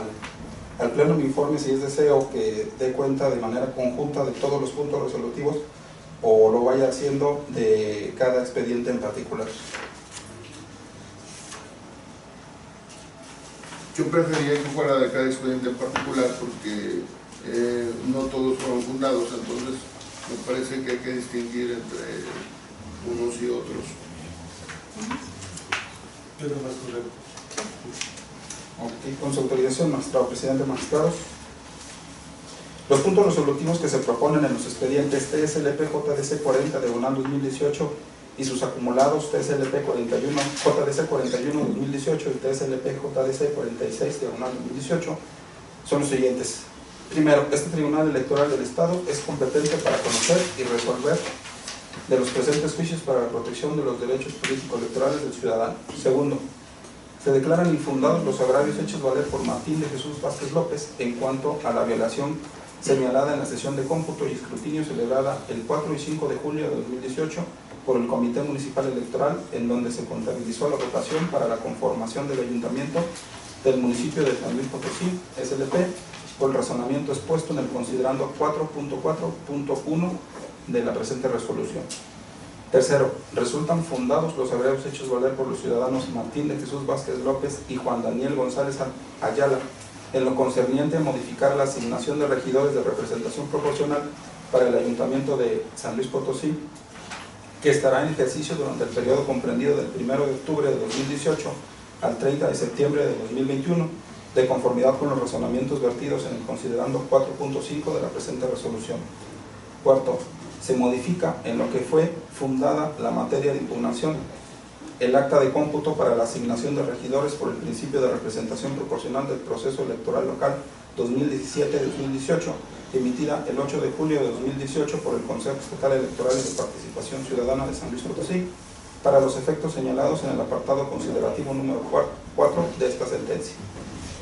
al Pleno mi informe si es deseo que dé cuenta de manera conjunta de todos los puntos resolutivos o lo vaya haciendo de cada expediente en particular. Yo preferiría que fuera de cada expediente en particular porque no todos fueron fundados, entonces me parece que hay que distinguir entre unos y otros. Es lo más correcto. Ok, con su autorización, magistrado presidente, magistrados. Los puntos resolutivos que se proponen en los expedientes TSLP JDC 40 diagonal 2018 y sus acumulados TSLP 41 JDC 41 2018 y TSLP JDC 46 diagonal 2018 son los siguientes. Primero, este Tribunal Electoral del Estado es competente para conocer y resolver de los presentes juicios para la protección de los derechos político-electorales del ciudadano. Segundo, se declaran infundados los agravios hechos valer por Martín de Jesús Vázquez López en cuanto a la violación señalada en la sesión de cómputo y escrutinio celebrada el 4 y 5 de julio de 2018 por el Comité Municipal Electoral, en donde se contabilizó la votación para la conformación del ayuntamiento del municipio de San Luis Potosí, SLP, por el razonamiento expuesto en el considerando 4.4.1 de la presente resolución. Tercero, resultan fundados los agravios hechos valer por los ciudadanos Martín de Jesús Vázquez López y Juan Daniel González Ayala en lo concerniente a modificar la asignación de regidores de representación proporcional para el ayuntamiento de San Luis Potosí, que estará en ejercicio durante el periodo comprendido del 1 de octubre de 2018 al 30 de septiembre de 2021, de conformidad con los razonamientos vertidos en el considerando 4.5 de la presente resolución. Cuarto, se modifica en lo que fue fundada la materia de impugnación el acta de cómputo para la asignación de regidores por el principio de representación proporcional del proceso electoral local 2017-2018, emitida el 8 de julio de 2018 por el Consejo Estatal Electoral y de Participación Ciudadana de San Luis Potosí, para los efectos señalados en el apartado considerativo número 4 de esta sentencia.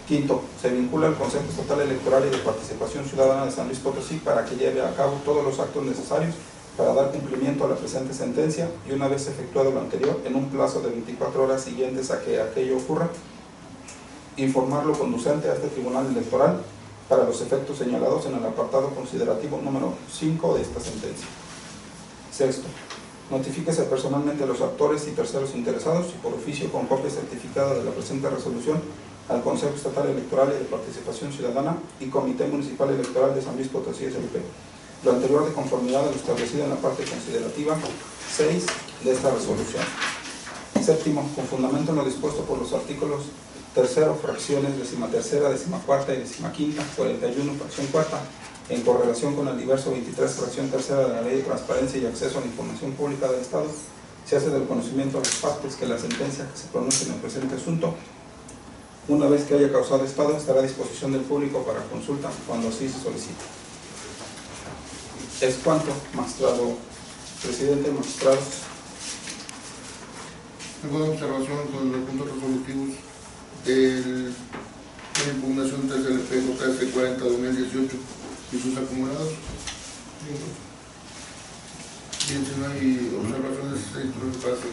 Quinto, se vincula al Consejo Estatal Electoral y de Participación Ciudadana de San Luis Potosí para que lleve a cabo todos los actos necesarios para dar cumplimiento a la presente sentencia y, una vez efectuado lo anterior, en un plazo de 24 horas siguientes a que aquello ocurra, informarlo conducente a este Tribunal Electoral para los efectos señalados en el apartado considerativo número 5 de esta sentencia. Sexto, notifíquese personalmente a los actores y terceros interesados y por oficio con copia certificada de la presente resolución al Consejo Estatal Electoral y de Participación Ciudadana y Comité Municipal Electoral de San Luis Potosí SLP. Lo anterior de conformidad a lo establecido en la parte considerativa 6 de esta resolución. Séptimo, con fundamento en lo dispuesto por los artículos tercero, fracciones 13ª, 14ª y 15ª, 41, fracción cuarta, en correlación con el diverso 23, fracción tercera de la Ley de Transparencia y Acceso a la Información Pública del Estado, se hace del conocimiento a las partes que la sentencia que se pronuncie en el presente asunto, una vez que haya causado estado, estará a disposición del público para consulta cuando así se solicite. Es cuanto, magistrado presidente, magistrados. ¿Alguna observación con los puntos resolutivos de la impugnación del SLP JDC 40-2018 y sus acumulados? Bien, si no hay observaciones, se instruye para hacer.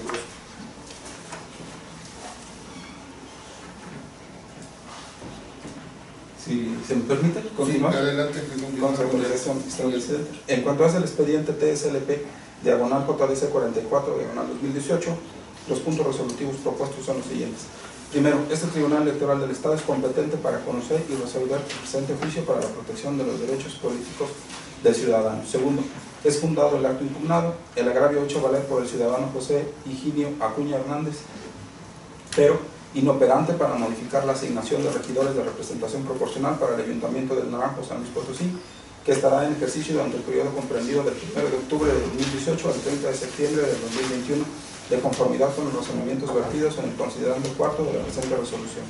Si se me permite continuar. Sí, adelante, Con su autorización, presidente. En cuanto hace el expediente TSLP diagonal JDC 44 diagonal 2018, los puntos resolutivos propuestos son los siguientes. Primero, este Tribunal Electoral del Estado es competente para conocer y resolver el presente juicio para la protección de los derechos políticos del ciudadano. Segundo, es fundado el acto impugnado, el agravio hecho valer por el ciudadano José Higinio Acuña Hernández, pero inoperante para modificar la asignación de regidores de representación proporcional para el Ayuntamiento del Naranjo San Luis Potosí, que estará en ejercicio durante el periodo comprendido del 1 de octubre de 2018 al 30 de septiembre de 2021, de conformidad con los razonamientos vertidos en el considerando cuarto de la presente resolución.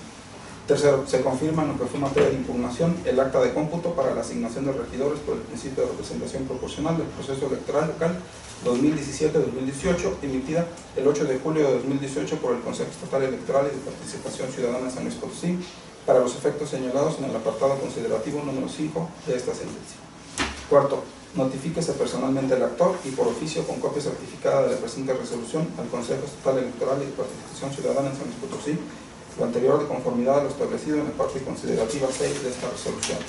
Tercero, se confirma en lo que fue materia de impugnación el acta de cómputo para la asignación de regidores por el principio de representación proporcional del proceso electoral local 2017-2018, emitida el 8 de julio de 2018 por el Consejo Estatal Electoral y de Participación Ciudadana de San Luis Potosí, para los efectos señalados en el apartado considerativo número 5 de esta sentencia. Cuarto, notifíquese personalmente al actor y por oficio con copia certificada de la presente resolución al Consejo Estatal Electoral y de Participación Ciudadana en San Luis Potosí, lo anterior de conformidad a lo establecido en la parte considerativa 6 de esta resolución.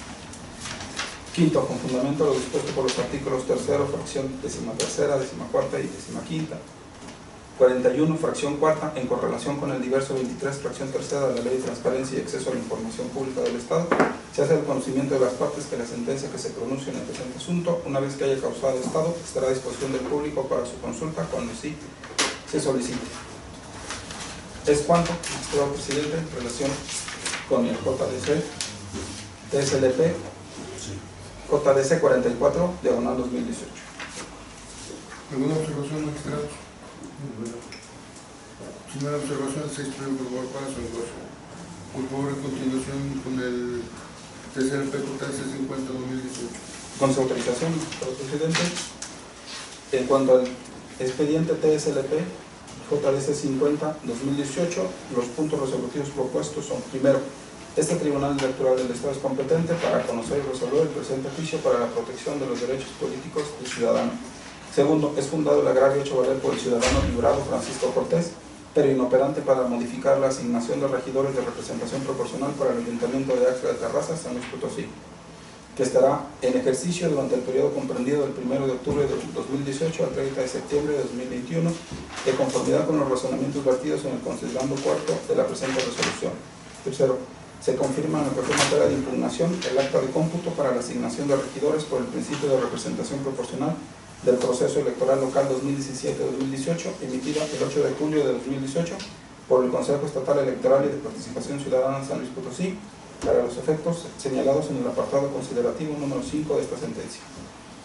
Quinto, con fundamento a lo dispuesto por los artículos 3º, fracción 13ª, 14ª y 15ª, 41, fracción 4, en correlación con el diverso 23, fracción 3ª de la Ley de Transparencia y Acceso a la Información Pública del Estado, se hace el conocimiento de las partes que la sentencia que se pronuncie en el presente asunto, una vez que haya causado estado, estará a disposición del público para su consulta cuando sí se solicite. Es cuanto, señor presidente, en relación con el JDC, TSLP, JDC 44, diagonal 2018. ¿Alguna observación, magistrados? Si no hay observación, se exprime por favor para su endoso. Por favor, a continuación con el TSLP JDC 50-2018. Con su autorización, señor presidente, en cuanto al expediente TSLP JDC 50-2018, los puntos resolutivos propuestos son: primero, este Tribunal Electoral del Estado es competente para conocer y resolver el presente juicio para la protección de los derechos políticos del ciudadano. Segundo, es fundado el agravio hecho valer por el ciudadano librado Francisco Cortés, pero inoperante para modificar la asignación de regidores de representación proporcional para el Ayuntamiento de Axtla de Terrazas, San Luis Potosí, que estará en ejercicio durante el periodo comprendido del 1 de octubre de 2018 al 30 de septiembre de 2021, de conformidad con los razonamientos vertidos en el considerando cuarto de la presente resolución. Tercero, se confirma en la cuestión materia de impugnación el acta de cómputo para la asignación de regidores por el principio de representación proporcional del proceso electoral local 2017-2018, emitida el 8 de julio de 2018 por el Consejo Estatal Electoral y de Participación Ciudadana en San Luis Potosí, para los efectos señalados en el apartado considerativo número 5 de esta sentencia.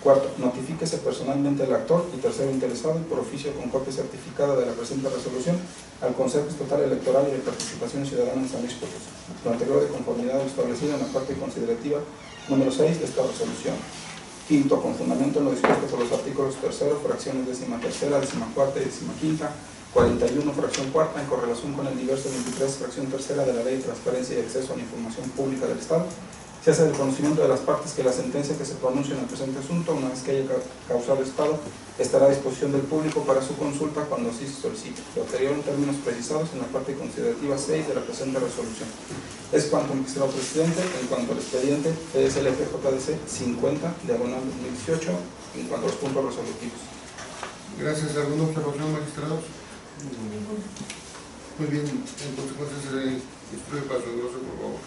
Cuarto, notifíquese personalmente al actor y tercero interesado y por oficio con copia certificada de la presente resolución al Consejo Estatal Electoral y de Participación Ciudadana en San Luis Potosí, lo anterior de conformidad a lo establecido en la parte considerativa número 6 de esta resolución. Quinto, con fundamento en lo dispuesto por los artículos 3º, fracciones 13ª, 14ª y 15ª, 41, fracción 4, en correlación con el diverso 23, fracción 3ª de la Ley de Transparencia y Acceso a la Información Pública del Estado, se hace el conocimiento de las partes que la sentencia que se pronuncie en el presente asunto, una vez que haya causado estado, estará a disposición del público para su consulta cuando así se solicite. Lo anterior en términos precisados en la parte considerativa 6 de la presente resolución. Es cuanto, magistrado presidente, en cuanto al expediente TSLP JDC 50, diagonal 2018, en cuanto a los puntos resolutivos. Gracias. ¿Alguna observación, magistrados? Muy bien, en consecuencia se le instruye para su endoso, por favor.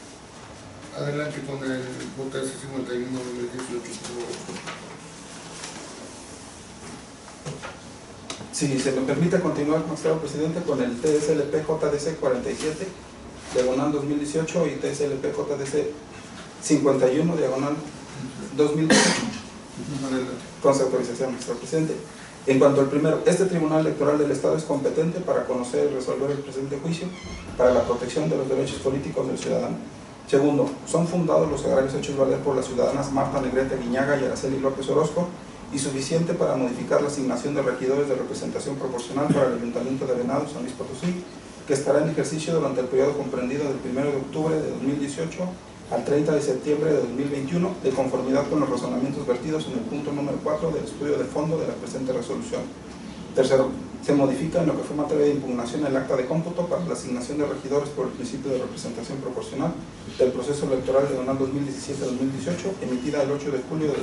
Adelante con el JDC 51-2018, por favor. Si se me permite continuar, magistrado presidente, con el TSLP JDC 47, diagonal 2018 y TSLP JDC 51, diagonal 2018. Con su autorización, magistrado presidente. En cuanto al primero, este Tribunal Electoral del Estado es competente para conocer y resolver el presente juicio para la protección de los derechos políticos del ciudadano. Segundo, son fundados los agravios hechos valer por las ciudadanas Marta Negrete Guiñaga y Araceli López Orozco y suficiente para modificar la asignación de regidores de representación proporcional para el Ayuntamiento de Venados, San Luis Potosí, que estará en ejercicio durante el periodo comprendido del 1 de octubre de 2018 al 30 de septiembre de 2021, de conformidad con los razonamientos vertidos en el punto número 4 del estudio de fondo de la presente resolución. Tercero, se modifica en lo que fue materia de impugnación el acta de cómputo para la asignación de regidores por el principio de representación proporcional del proceso electoral diagonal 2017-2018, emitida el 8 de julio de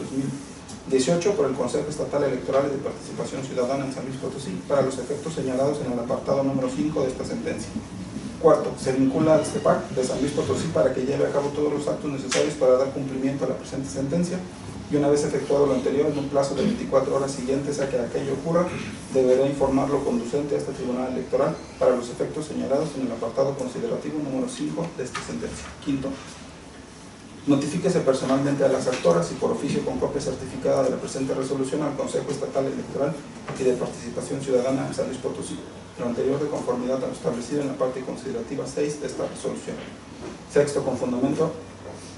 2018 por el Consejo Estatal Electoral y de Participación Ciudadana en San Luis Potosí, para los efectos señalados en el apartado número 5 de esta sentencia. Cuarto, se vincula al CEPAC de San Luis Potosí para que lleve a cabo todos los actos necesarios para dar cumplimiento a la presente sentencia, y una vez efectuado lo anterior, en un plazo de 24 horas siguientes a que aquello ocurra, deberá informarlo conducente a este Tribunal Electoral para los efectos señalados en el apartado considerativo número 5 de esta sentencia. Quinto, notifíquese personalmente a las actoras y por oficio con copia certificada de la presente resolución al Consejo Estatal Electoral y de Participación Ciudadana en San Luis Potosí, lo anterior de conformidad a lo establecido en la parte considerativa 6 de esta resolución. Sexto, con fundamento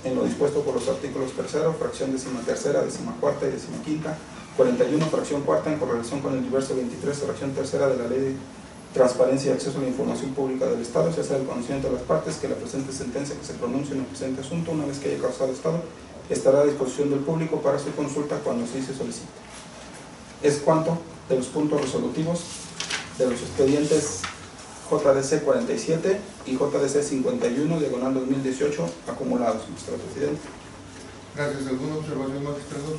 en lo dispuesto por los artículos 3º, fracción 13ª, 14ª y 15ª, 41, fracción 4, en correlación con el diverso 23, fracción 3ª de la Ley de Transparencia y Acceso a la Información Pública del Estado, se hace el conocimiento de las partes que la presente sentencia que se pronuncia en el presente asunto, una vez que haya causado estado, estará a disposición del público para su consulta cuando así se solicite. Es cuanto de los puntos resolutivos de los expedientes JDC 47 y JDC 51, diagonal 2018, acumulados, magistrado presidente. Gracias. ¿Alguna observación, magistrado?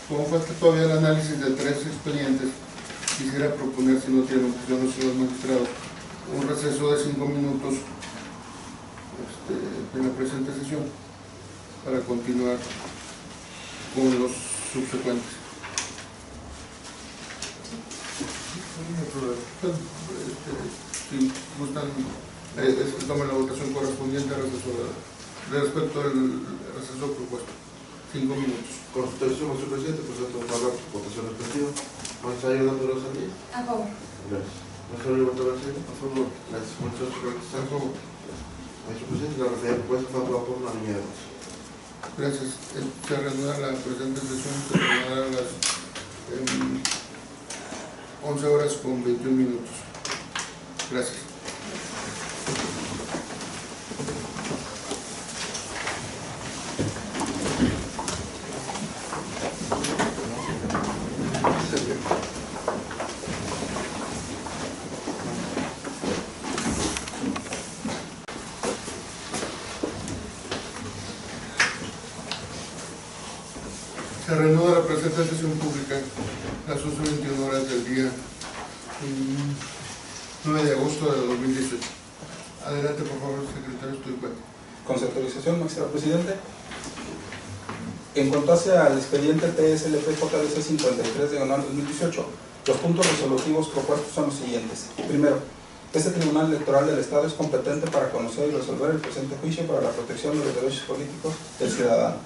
Como falta todavía el análisis de 3 expedientes, quisiera proponer, si no tienen objeción los señores magistrados, un receso de 5 minutos en la presente sesión para continuar con los subsecuentes. Si gustan, tomen la votación correspondiente al receso respecto al receso propuesto. 5 minutos. Con su autorización, señor presidente, presento la votación respectiva. Magistrado Yolanda Rosalía. A favor. Gracias. Magistrado Yolanda Rosalía. A favor. Gracias. Magistrado Chico. A favor. Señor presidente, la referida propuesta fue aprobada por unanimidad. Gracias. Se reanuda la presente sesión, se reanudará a las 11 horas con 21 minutos. Gracias. Se reanuda la presente sesión pública las 11:21 horas del día 9 de agosto de 2018. Adelante, por favor, secretario, estoy de acuerdo. Con su autorización, magistrado presidente. En cuanto al expediente TSLP JDC 53, diagonal 2018, los puntos resolutivos propuestos son los siguientes. Primero, este Tribunal Electoral del Estado es competente para conocer y resolver el presente juicio para la protección de los derechos políticos del ciudadano.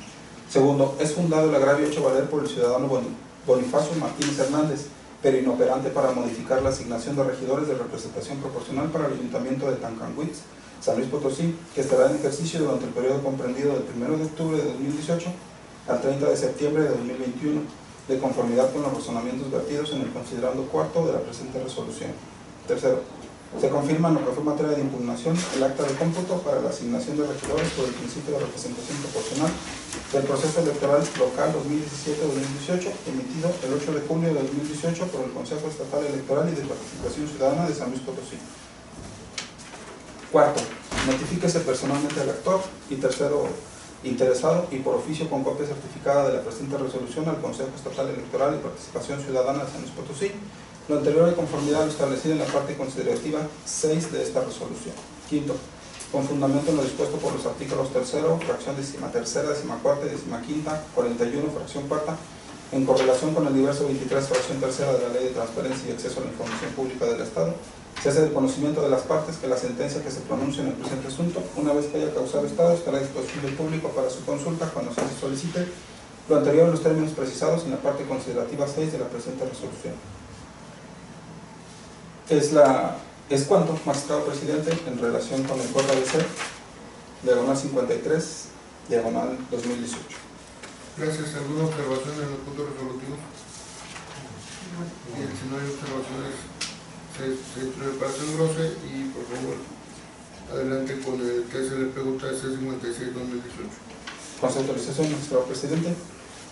Segundo, es fundado el agravio hecho valer por el ciudadano Bonifacio Martínez Hernández, pero inoperante para modificar la asignación de regidores de representación proporcional para el Ayuntamiento de Tancanwitz, San Luis Potosí, que estará en ejercicio durante el periodo comprendido del 1 de octubre de 2018 al 30 de septiembre de 2021, de conformidad con los razonamientos vertidos en el considerando cuarto de la presente resolución. Tercero, se confirma en lo que fue materia de impugnación el acta de cómputo para la asignación de regidores por el principio de representación proporcional del proceso electoral local 2017-2018, emitido el 8 de junio de 2018 por el Consejo Estatal Electoral y de Participación Ciudadana de San Luis Potosí. Cuarto, notifíquese personalmente al actor. Y tercero, interesado y por oficio con copia certificada de la presente resolución al Consejo Estatal Electoral y Participación Ciudadana de San Luis Potosí, lo anterior de conformidad a lo establecido en la parte considerativa 6 de esta resolución. Quinto, con fundamento en lo dispuesto por los artículos 3º, fracción 13ª, 14ª y 15ª, 41, fracción 4ª, en correlación con el diverso 23, fracción 3ª de la Ley de Transparencia y Acceso a la Información Pública del Estado, se hace del conocimiento de las partes que la sentencia que se pronuncia en el presente asunto, una vez que haya causado estado, estará a disposición del público para su consulta cuando se solicite, lo anterior en los términos precisados en la parte considerativa 6 de la presente resolución. Es cuanto, magistrado presidente, en relación con el JDC, diagonal 53, diagonal 2018. Gracias. ¿Alguna observación en los puntos resolutivos? Bien, si no hay observaciones, se instruye para hacer goce y, por favor, adelante con el TSLP JDC 56-2018. Con su autorización, magistrado presidente,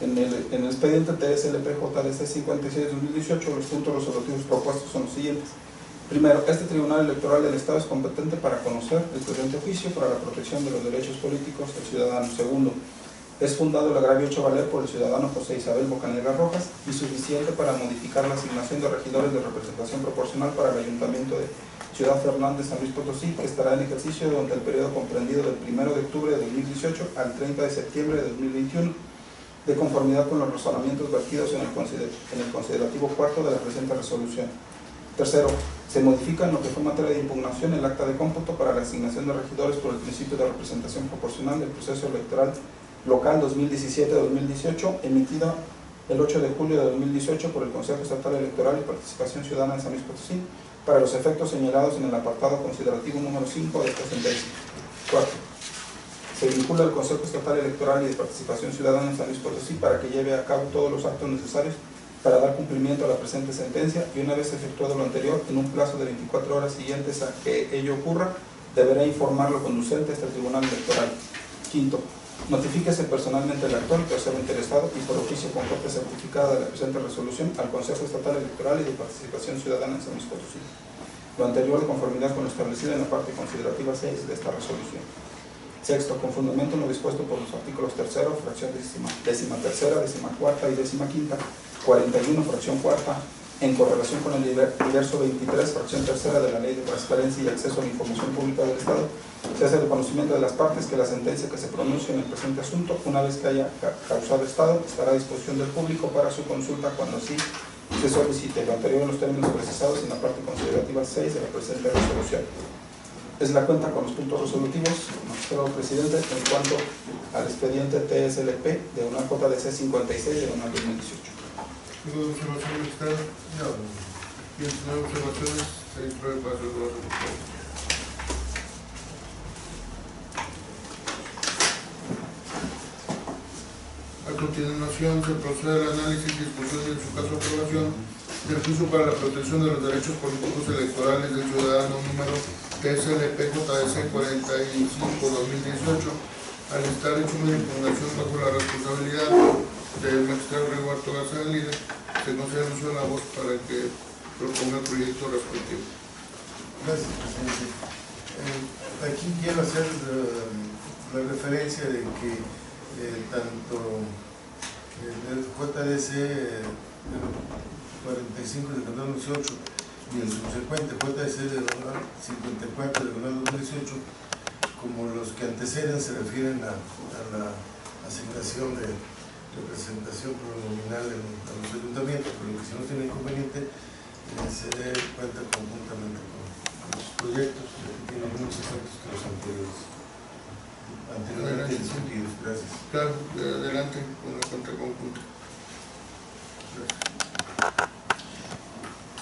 en el expediente TSLP JDC 56-2018, los puntos resolutivos propuestos son los siguientes. Primero, este Tribunal Electoral del Estado es competente para conocer el presente juicio para la protección de los derechos políticos del ciudadano. Segundo, es fundado el agravio hecho valer por el ciudadano José Isabel Bocanegra Rojas y suficiente para modificar la asignación de regidores de representación proporcional para el Ayuntamiento de Ciudad Fernández, San Luis Potosí, que estará en ejercicio durante el periodo comprendido del 1 de octubre de 2018 al 30 de septiembre de 2021, de conformidad con los razonamientos vertidos en el considerativo cuarto de la presente resolución. Tercero, se modifica en lo que fue materia de impugnación el acta de cómputo para la asignación de regidores por el principio de representación proporcional del proceso electoral local 2017-2018, emitido el 8 de julio de 2018 por el Consejo Estatal Electoral y Participación Ciudadana de San Luis Potosí, para los efectos señalados en el apartado considerativo número 5 de esta sentencia. Cuarto, Se vincula al Consejo Estatal Electoral y de Participación Ciudadana en San Luis Potosí para que lleve a cabo todos los actos necesarios para dar cumplimiento a la presente sentencia, y una vez efectuado lo anterior, en un plazo de 24 horas siguientes a que ello ocurra, deberá informar lo conducente a este Tribunal Electoral. Quinto, notifíquese personalmente al actor, tercero interesado y por oficio con copia certificada de la presente resolución al Consejo Estatal Electoral y de Participación Ciudadana en San Luis Potosí. Lo anterior de conformidad con lo establecido en la parte considerativa 6 de esta resolución. Sexto, con fundamento en lo dispuesto por los artículos 3º, fracción 13ª, 14ª y 15ª, 41, fracción 4ª, en correlación con el diverso 23, fracción 3ª de la Ley de Transparencia y Acceso a la Información Pública del Estado, se hace de conocimiento de las partes que la sentencia que se pronuncie en el presente asunto, una vez que haya causado estado, estará a disposición del público para su consulta cuando así se solicite, lo anterior en los términos precisados en la parte considerativa 6 de la presente resolución. Es la cuenta con los puntos resolutivos, magistrado presidente, en cuanto al expediente TSLP de una JDC 56 de 2018. ¿Tengo observaciones, magistrado? No. Bien, si no hay observaciones, se instruye para hacer los resultados. A continuación, se procede al análisis y discusión y en su caso aprobación del juicio para la protección de los derechos políticos electorales del ciudadano número TSLP-JS 45-2018, al estar hecho una impugnación bajo la responsabilidad del magistrado Rigoberto Garza Líder, se concede el uso de la voz para que proponga el proyecto respectivo. Gracias, presidente. Aquí quiero hacer la referencia de que tanto el JDC 45 de 2018 y el subsecuente JDC de 54 de 2018, como los que anteceden, se refieren a la asignación de representación plurinominal a los ayuntamientos, por lo que si no tiene inconveniente, se dé cuenta conjuntamente con los proyectos, que tienen muchos efectos que los anteriormente discutidos. Gracias. Claro, adelante con la cuenta conjunta. Gracias.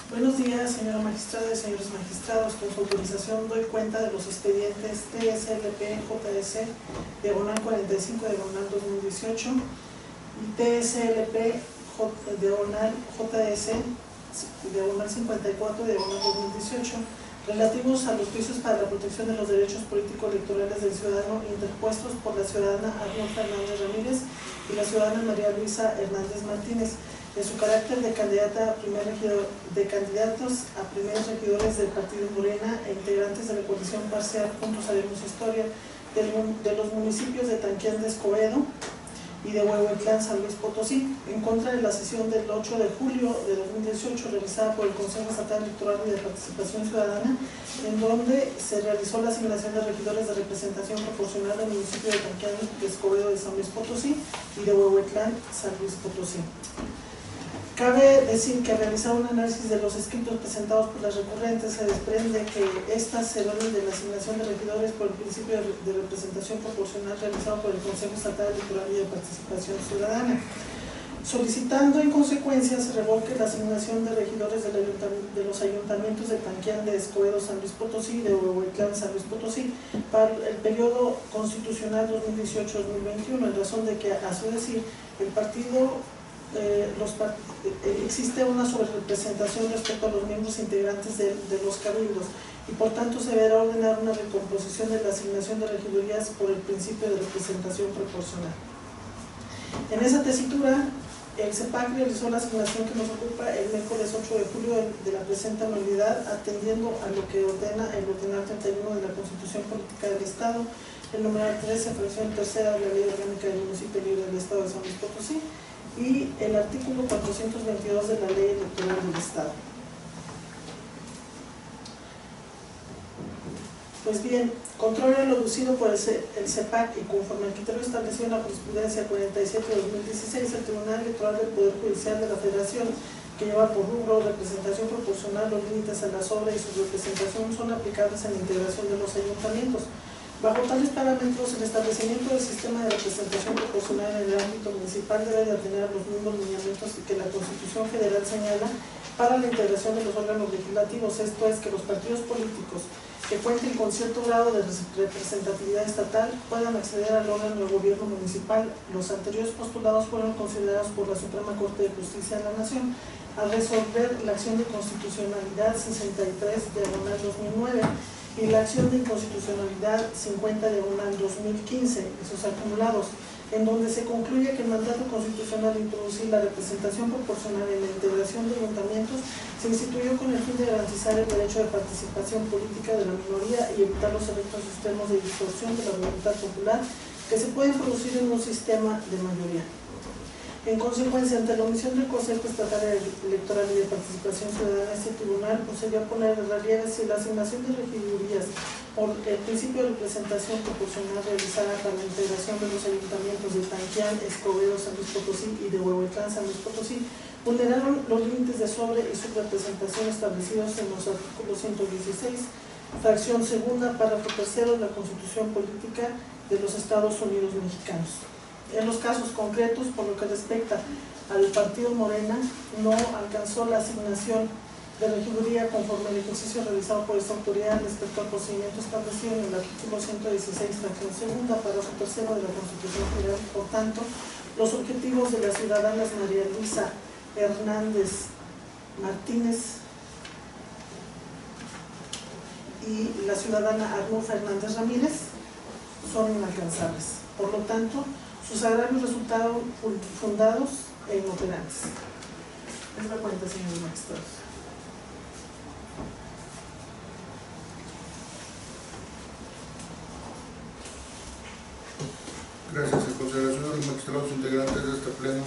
Buenos días, señora magistrada y señores magistrados. Con su autorización doy cuenta de los expedientes TSLP-JS, diagonal 45, diagonal 2018, y TSLP, diagonal JS, diagonal 54, diagonal 2018, relativos a los juicios para la protección de los derechos político-electorales del ciudadano interpuestos por la ciudadana Arnolda Hernández Ramírez y la ciudadana María Luisa Hernández Martínez, en su carácter de candidata a candidatos a primeros regidores del Partido Morena e integrantes de la coalición parcial Juntos Haremos Historia de los municipios de Tanquián de Escobedo y de Huehuetlán, San Luis Potosí, en contra de la sesión del 8 de julio de 2018 realizada por el Consejo Estatal Electoral y de Participación Ciudadana, en donde se realizó la asignación de regidores de representación proporcional del municipio de Tanquián de Escobedo de San Luis Potosí y de Huehuetlán, San Luis Potosí. Cabe decir que al realizar un análisis de los escritos presentados por las recurrentes, se desprende que estas se valen de la asignación de regidores por el principio de representación proporcional realizado por el Consejo Estatal Electoral y de Participación Ciudadana, solicitando en consecuencia se revoque la asignación de regidores de los ayuntamientos de Tanquián de Escobedo, San Luis Potosí y de Huehuetlán, San Luis Potosí para el periodo constitucional 2018-2021, en razón de que, a su decir, el partido existe una sobrerepresentación respecto a los miembros integrantes de los cabildos y por tanto se deberá ordenar una recomposición de la asignación de regidurías por el principio de representación proporcional. En esa tesitura, el CEPAC realizó la asignación que nos ocupa el miércoles 8 de julio de la presente anualidad, atendiendo a lo que ordena el ordenal 31 de la Constitución Política del Estado, el numeral 13, fracción 3ª de la Ley Orgánica del Municipio Libre del Estado de San Luis Potosí, y el artículo 422 de la Ley Electoral del Estado. Pues bien, contrario a lo deducido por el CEPAC y conforme al criterio establecido en la jurisprudencia 47/2016, el Tribunal Electoral del Poder Judicial de la Federación, que lleva por rubro representación proporcional, los límites a las obras y su representación son aplicables en la integración de los ayuntamientos. Bajo tales parámetros, el establecimiento del sistema de representación proporcional en el ámbito municipal debe de atender a los mismos lineamientos que la Constitución Federal señala para la integración de los órganos legislativos, esto es, que los partidos políticos que cuenten con cierto grado de representatividad estatal puedan acceder al órgano de gobierno municipal. Los anteriores postulados fueron considerados por la Suprema Corte de Justicia de la Nación al resolver la acción de constitucionalidad 63/2009 y la acción de inconstitucionalidad 50/2015, esos acumulados, en donde se concluye que el mandato constitucional de introducir la representación proporcional en la integración de ayuntamientos se instituyó con el fin de garantizar el derecho de participación política de la minoría y evitar los efectos extremos de distorsión de la voluntad popular que se pueden producir en un sistema de mayoría. En consecuencia, ante la omisión del Consejo Estatal Electoral y de Participación Ciudadana, este tribunal procedió a poner en relieve si la asignación de regidurías por el principio de representación proporcional realizada para la integración de los ayuntamientos de Tanquián, Escobedo, San Luis Potosí y de Huehuetlán, San Luis Potosí, vulneraron los límites de sobre y subrepresentación establecidos en los artículos 116, fracción segunda, párrafo tercero de la Constitución Política de los Estados Unidos Mexicanos. En los casos concretos, por lo que respecta al partido Morena, no alcanzó la asignación de regiduría conforme al ejercicio realizado por esta autoridad respecto al procedimiento establecido en el artículo 116, fracción segunda, párrafo tercero de la Constitución Federal. Por tanto, los objetivos de las ciudadanas María Luisa Hernández Martínez y la ciudadana Arnulfa Hernández Ramírez son inalcanzables. Por lo tanto, sus agravios resultaron fundados e inoperantes. Es la cuenta, señores magistrados. Gracias. En consideración de los magistrados integrantes de este pleno,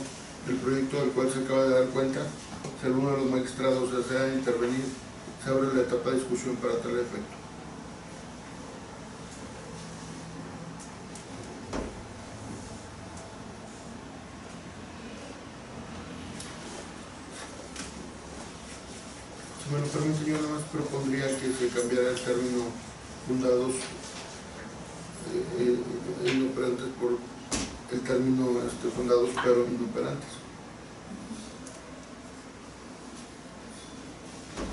el proyecto del cual se acaba de dar cuenta, si alguno de los magistrados desea intervenir, se abre la etapa de discusión para tal efecto. Si me lo permite, yo nada más propondría que se cambiara el término fundados inoperantes por el término fundados pero inoperantes.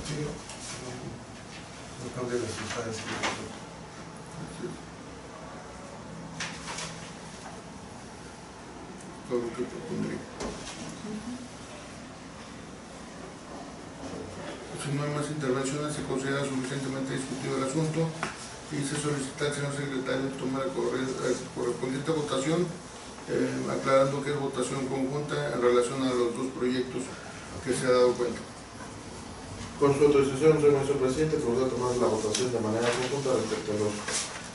Sí, no cambia las sustancias. Todo lo que propondría. Si no hay más intervenciones, se considera suficientemente discutido el asunto y se solicita al señor secretario tomar la correspondiente votación, aclarando que es votación conjunta en relación a los dos proyectos que se ha dado cuenta. Con su autorización, señor presidente, procede a tomar la votación de manera conjunta respecto a los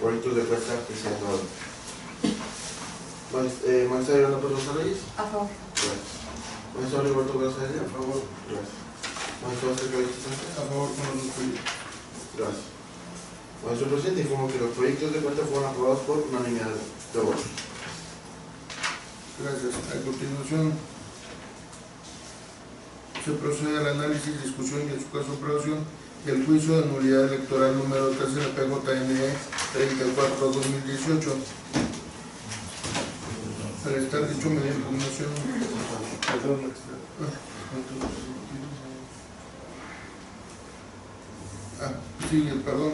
proyectos de cuenta que se han dado. Magistrado Ana Pedro Reyes. A favor. Gracias. Magistrado Roberto García. A favor. Gracias. Magistrado Sergio Sánchez. A favor con los dos proyectos. Gracias. Señor presidente, informo que los proyectos de cuenta fueron aprobados por unanimidad de votos. Gracias. A continuación, se procede al análisis, discusión y en su caso aprobación del juicio de nulidad electoral número 3 de la PJNE 34/2018. Al estar dicho mediante impugnación. Sí, perdón,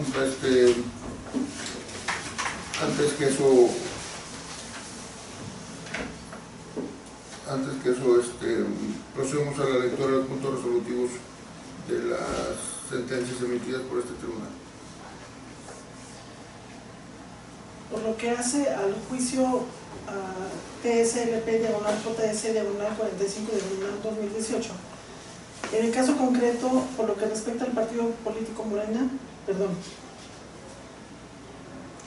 antes que eso procedemos a la lectura de los puntos resolutivos de las sentencias emitidas por este tribunal. Por lo que hace al juicio TSLP/JS/45/2018. En el caso concreto, por lo que respecta al partido político Morena,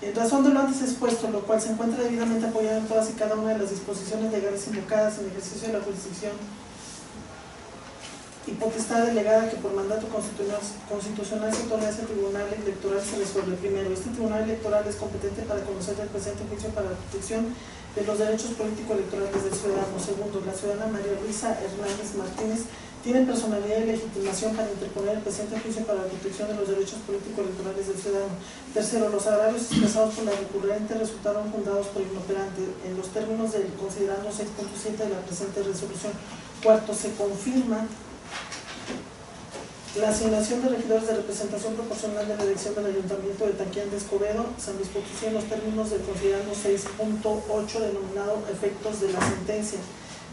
en razón de lo antes expuesto, lo cual se encuentra debidamente apoyado en todas y cada una de las disposiciones legales invocadas en ejercicio de la jurisdicción y potestad delegada que por mandato constitucional se otorga a ese tribunal electoral, se resuelve. Primero, este tribunal electoral es competente para conocer el presente juicio para la protección de los derechos político-electorales del ciudadano. Segundo, la ciudadana María Luisa Hernández Martínez tiene personalidad y legitimación para interponer el presente juicio para la protección de los derechos político-electorales del ciudadano. Tercero, los agravios expresados por la recurrente resultaron fundados por inoperante en los términos del considerando 6.7 de la presente resolución. Cuarto, se confirma La asignación de regidores de representación proporcional de la elección del Ayuntamiento de Tanquián de Escobedo, San Luis Potosí, en los términos del considerando 6.8 denominado efectos de la sentencia.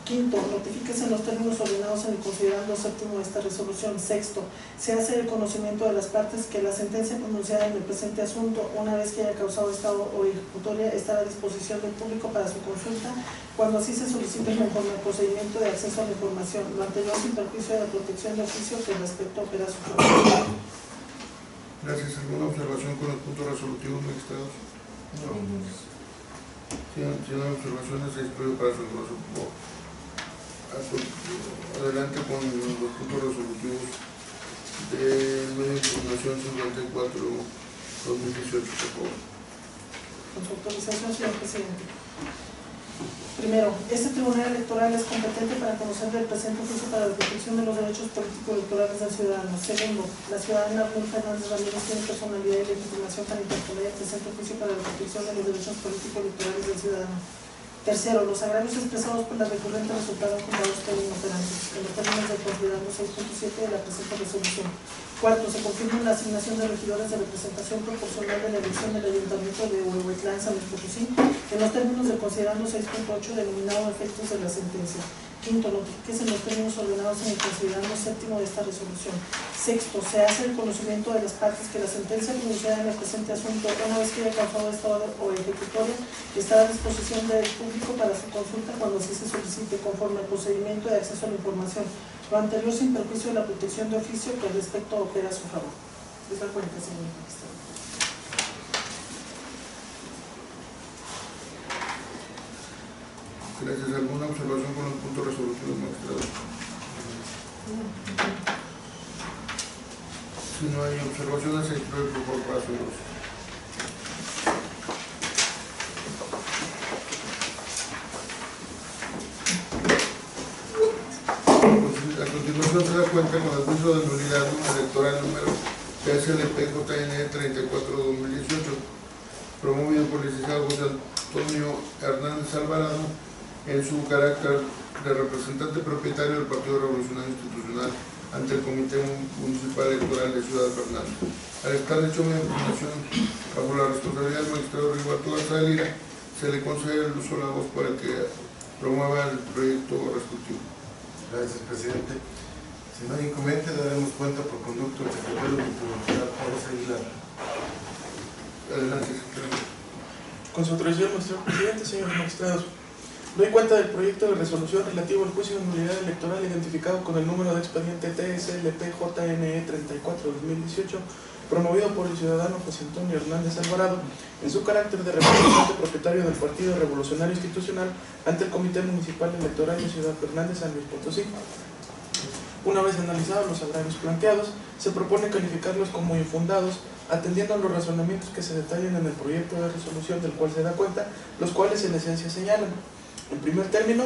Quinto, notifíquese en los términos ordenados en el considerando séptimo de esta resolución. Sexto, se hace el conocimiento de las partes que la sentencia pronunciada en el presente asunto, una vez que haya causado estado o ejecutoria, estará a disposición del público para su consulta, cuando así se solicite conforme al procedimiento de acceso a la información, lo anterior sin perjuicio de la protección de oficio que respecto opera su trabajo. Gracias. ¿Alguna observación con los puntos resolutivos, magistrados? No. Si no hay observaciones, se instruye para su resolución. Adelante con los puntos resolutivos del medio de información 54-2018, por favor. Con su autorización, señor presidente. Primero, este Tribunal Electoral es competente para conocer del presente oficio para la protección de los derechos político-electorales del ciudadano. Segundo, la ciudadana Arnul Fernández Ramírez tiene personalidad y legitimación para interponer el presente oficio para la protección de los derechos político-electorales del ciudadano. Tercero, los agravios expresados por la recurrente resultaron juzgados por inoperantes, en los términos del considerando 6.7 de la presente resolución. Cuarto, se confirma la asignación de regidores de representación proporcional de la elección del Ayuntamiento de Huehuetlán, San Luis Potosí, en los términos del considerando 6.8 denominado efectos de la sentencia. Quinto, notifíquese en los términos ordenados en el considerando séptimo de esta resolución. Sexto, se hace el conocimiento de las partes que la sentencia pronunciada en el presente asunto, una vez que haya causado estado o ejecutoria, estará a disposición del público para su consulta cuando así se solicite, conforme al procedimiento de acceso a la información, lo anterior sin perjuicio de la protección de oficio que al respecto opera a su favor. ¿Les da cuenta, señor magistrado? Gracias. ¿Alguna observación con los puntos resolutivos, magistrados? Si no hay observaciones, se instruye por favor para su uso. A continuación se da cuenta con el aviso de nulidad electoral número TSLP-JN 34-2018, promovido por el licenciado José Antonio Hernández Alvarado, en su carácter de representante propietario del Partido Revolucionario Institucional ante el Comité Municipal Electoral de Ciudad Fernández. Al estar hecho una impugnación bajo la responsabilidad del magistrado Rigoberto Garza de Lira, se le concede el uso de la voz para que promueva el proyecto respectivo. Gracias, presidente. Si no hay inconveniente, daremos cuenta por conducto del secretario presidencial Pérez Aguilar. Adelante, secretario. Con su autorización, señor presidente, señores magistrados, doy cuenta del proyecto de resolución relativo al juicio de nulidad electoral identificado con el número de expediente TSLP-JNE 34-2018, promovido por el ciudadano José Antonio Hernández Alvarado, en su carácter de representante propietario del Partido Revolucionario Institucional ante el Comité Municipal Electoral de Ciudad Fernández, San Luis Potosí. Una vez analizados los agravios planteados, se propone calificarlos como infundados, atendiendo a los razonamientos que se detallan en el proyecto de resolución del cual se da cuenta, los cuales en esencia señalan. En primer término,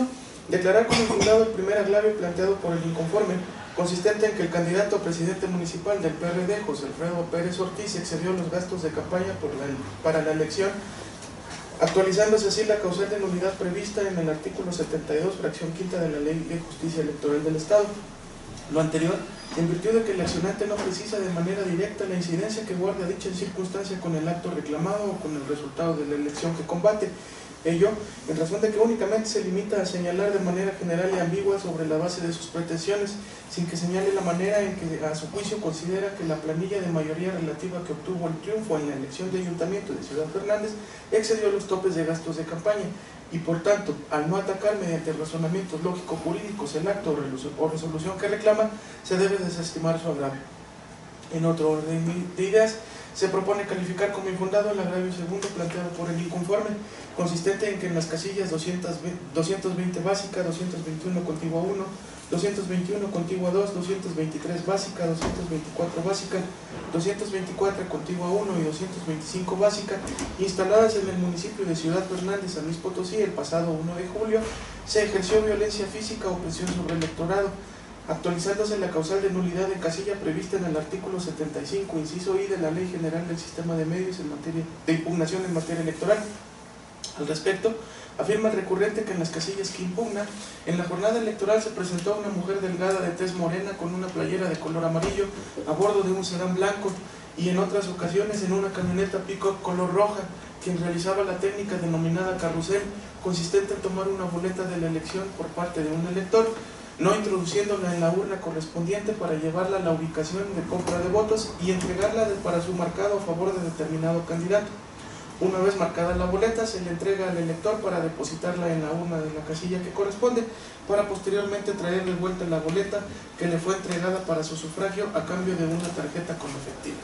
declarar como infundado el primer agravio planteado por el inconforme, consistente en que el candidato a presidente municipal del PRD, José Alfredo Pérez Ortiz, excedió los gastos de campaña para la elección, actualizándose así la causal de nulidad prevista en el artículo 72, fracción quinta de la Ley de Justicia Electoral del Estado. Lo anterior, en virtud de que el accionante no precisa de manera directa la incidencia que guarda dicha circunstancia con el acto reclamado o con el resultado de la elección que combate. Ello, en razón de que únicamente se limita a señalar de manera general y ambigua sobre la base de sus pretensiones, sin que señale la manera en que a su juicio considera que la planilla de mayoría relativa que obtuvo el triunfo en la elección de ayuntamiento de Ciudad Fernández excedió los topes de gastos de campaña, y por tanto, al no atacar mediante razonamientos lógico-jurídicos el acto o resolución que reclama, se debe desestimar su agravio. En otro orden de ideas, se propone calificar como infundado el agravio segundo planteado por el inconforme, consistente en que en las casillas 220 básica, 221 contigua 1, 221 contigua 2, 223 básica, 224 básica, 224 contigua 1 y 225 básica, instaladas en el municipio de Ciudad Fernández, San Luis Potosí, el pasado 1 de julio, se ejerció violencia física o presión sobre el electorado, actualizándose la causal de nulidad en casilla prevista en el artículo 75, inciso I de la Ley General del Sistema de Medios en materia de impugnación en materia electoral. Al respecto, Afirma el recurrente que en las casillas que impugna, en la jornada electoral se presentó una mujer delgada de tez morena con una playera de color amarillo a bordo de un sedán blanco y en otras ocasiones en una camioneta pick-up color roja, quien realizaba la técnica denominada carrusel, consistente en tomar una boleta de la elección por parte de un elector, no introduciéndola en la urna correspondiente para llevarla a la ubicación de compra de votos y entregarla para su marcado a favor de determinado candidato. Una vez marcada la boleta, se le entrega al elector para depositarla en la urna de la casilla que corresponde, para posteriormente traer de vuelta la boleta que le fue entregada para su sufragio a cambio de una tarjeta con efectivo.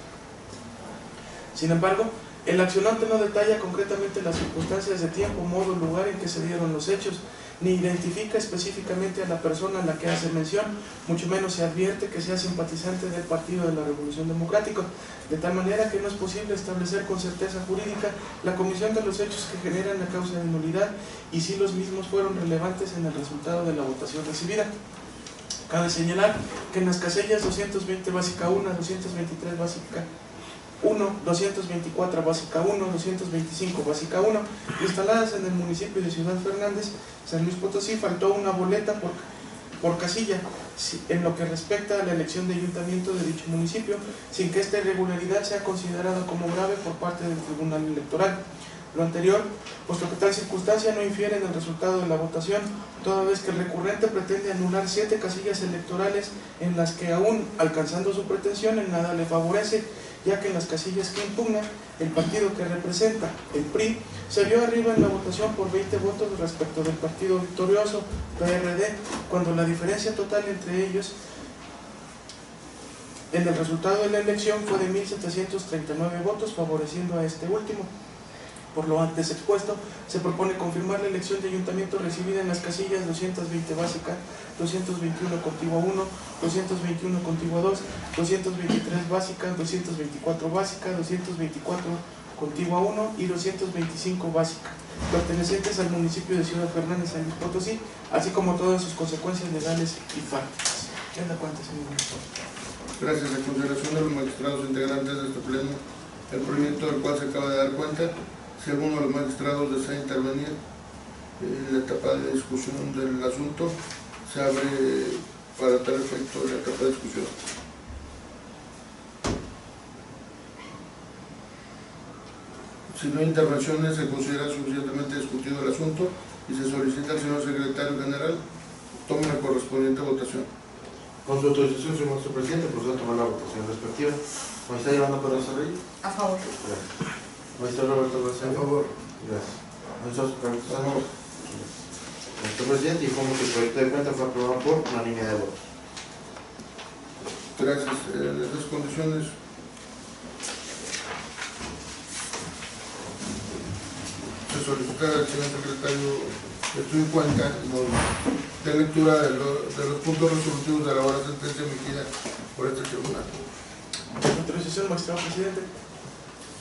Sin embargo, el accionante no detalla concretamente las circunstancias de tiempo, modo, lugar en que se dieron los hechos, ni identifica específicamente a la persona a la que hace mención, mucho menos se advierte que sea simpatizante del Partido de la Revolución Democrática, de tal manera que no es posible establecer con certeza jurídica la comisión de los hechos que generan la causa de nulidad y si los mismos fueron relevantes en el resultado de la votación recibida. Cabe señalar que en las casillas 220 básica 1, 223 básica 1, 224 básica 1, 225 básica 1, instaladas en el municipio de Ciudad Fernández, San Luis Potosí, faltó una boleta por casilla en lo que respecta a la elección de ayuntamiento de dicho municipio, sin que esta irregularidad sea considerada como grave por parte del Tribunal Electoral. Lo anterior, puesto que tal circunstancia no infiere en el resultado de la votación, toda vez que el recurrente pretende anular 7 casillas electorales en las que aún alcanzando su pretensión en nada le favorece, ya que en las casillas que impugna, el partido que representa, el PRI, se vio arriba en la votación por 20 votos respecto del partido victorioso, PRD, cuando la diferencia total entre ellos en el resultado de la elección fue de 1.739 votos, favoreciendo a este último. Por lo antes expuesto, se propone confirmar la elección de ayuntamiento recibida en las casillas 220 básica, 221 contigua 1, 221 contigua 2, 223 básica, 224 básica, 224 contigua 1 y 225 básica, pertenecientes al municipio de Ciudad Fernández, San Luis Potosí, así como todas sus consecuencias legales y fácticas. ¿Qué da cuenta, señor ministro? Gracias. A consideración de los magistrados integrantes de este pleno, el proyecto del cual se acaba de dar cuenta, si alguno de los magistrados desea intervenir en la etapa de discusión del asunto, se abre para tal efecto la etapa de discusión. Si no hay intervenciones, se considera suficientemente discutido el asunto y se solicita al señor secretario general tome la correspondiente votación. Con su autorización, señor Maestro Presidente, procedo a tomar la votación respectiva. Magistrado Yolanda Pérez Cerrillo. A favor. Gracias. Magistrado Roberto García. A favor. Gracias. Magistrado Carlos Sánchez. Maestro Presidente, informo que el proyecto de cuenta fue aprobado por unanimidad de votos. Gracias. En estas condiciones se solicita al señor secretario que estuve en cuenta de lectura de los puntos resolutivos de la hora sentencia emitida por este tribunal. Autorización, magistrado presidente.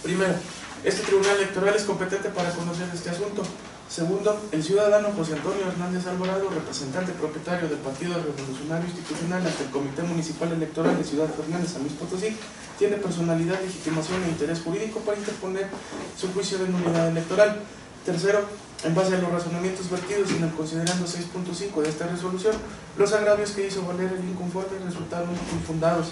Primero, este tribunal electoral es competente para conocer este asunto. Segundo, el ciudadano José Antonio Hernández Alvarado, representante propietario del Partido Revolucionario Institucional ante el Comité Municipal Electoral de Ciudad Fernández, San Luis Potosí, tiene personalidad, legitimación e interés jurídico para interponer su juicio de nulidad electoral. Tercero, en base a los razonamientos vertidos en el considerando 6.5 de esta resolución, los agravios que hizo valer el inconforme resultaron infundados.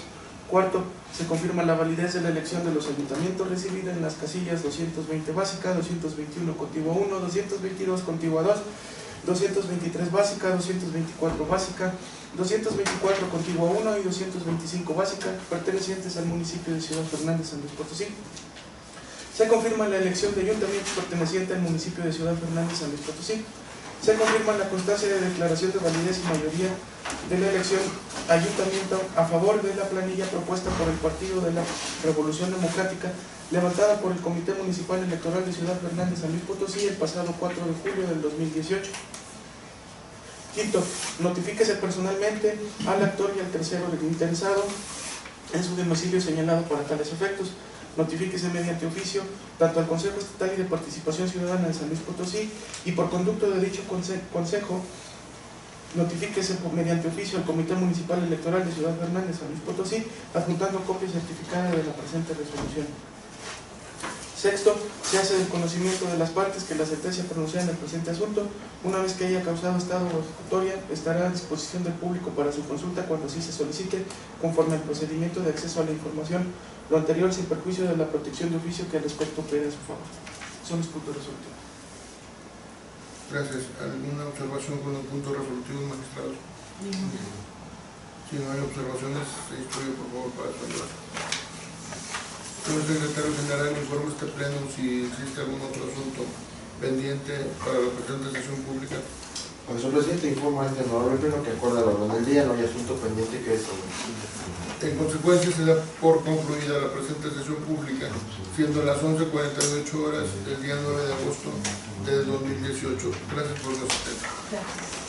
Cuarto, se confirma la validez de la elección de los ayuntamientos recibida en las casillas 220 básica, 221 contigua 1, 222 contigua 2, 223 básica, 224 básica, 224 contigua 1 y 225 básica, pertenecientes al municipio de Ciudad Fernández, San Luis Potosí. Se confirma la elección de ayuntamientos perteneciente al municipio de Ciudad Fernández, San Luis Potosí. Se confirma la constancia de declaración de validez y mayoría de la elección ayuntamiento a favor de la planilla propuesta por el Partido de la Revolución Democrática, levantada por el Comité Municipal Electoral de Ciudad Fernández, San Luis Potosí, el pasado 4 de julio del 2018. Quinto, notifíquese personalmente al actor y al tercero interesado en su domicilio señalado para tales efectos. Notifíquese mediante oficio tanto al Consejo Estatal y de Participación Ciudadana de San Luis Potosí y por conducto de dicho consejo, notifíquese mediante oficio al Comité Municipal Electoral de Ciudad Fernández, San Luis Potosí, adjuntando copia certificada de la presente resolución. Sexto, se hace del conocimiento de las partes que la sentencia pronunciada en el presente asunto, una vez que haya causado estado o ejecutoria, estará a disposición del público para su consulta cuando así se solicite, conforme al procedimiento de acceso a la información, lo anterior sin perjuicio de la protección de oficio que al respecto opere a su favor. Son los puntos resolutivos. Gracias. ¿Alguna observación con los puntos resolutivos, magistrados? Si no hay observaciones, se instruye por favor para su ayuda. Señor secretario general, informe este pleno si existe algún otro asunto pendiente para la presente sesión pública. Señor presidente, informa este honorable pleno que acuerda el orden del día, no hay asunto pendiente que eso. En consecuencia, se da por concluida la presente sesión pública, siendo las 11:48 horas del día 9 de agosto del 2018. Gracias por su asistencia. Gracias.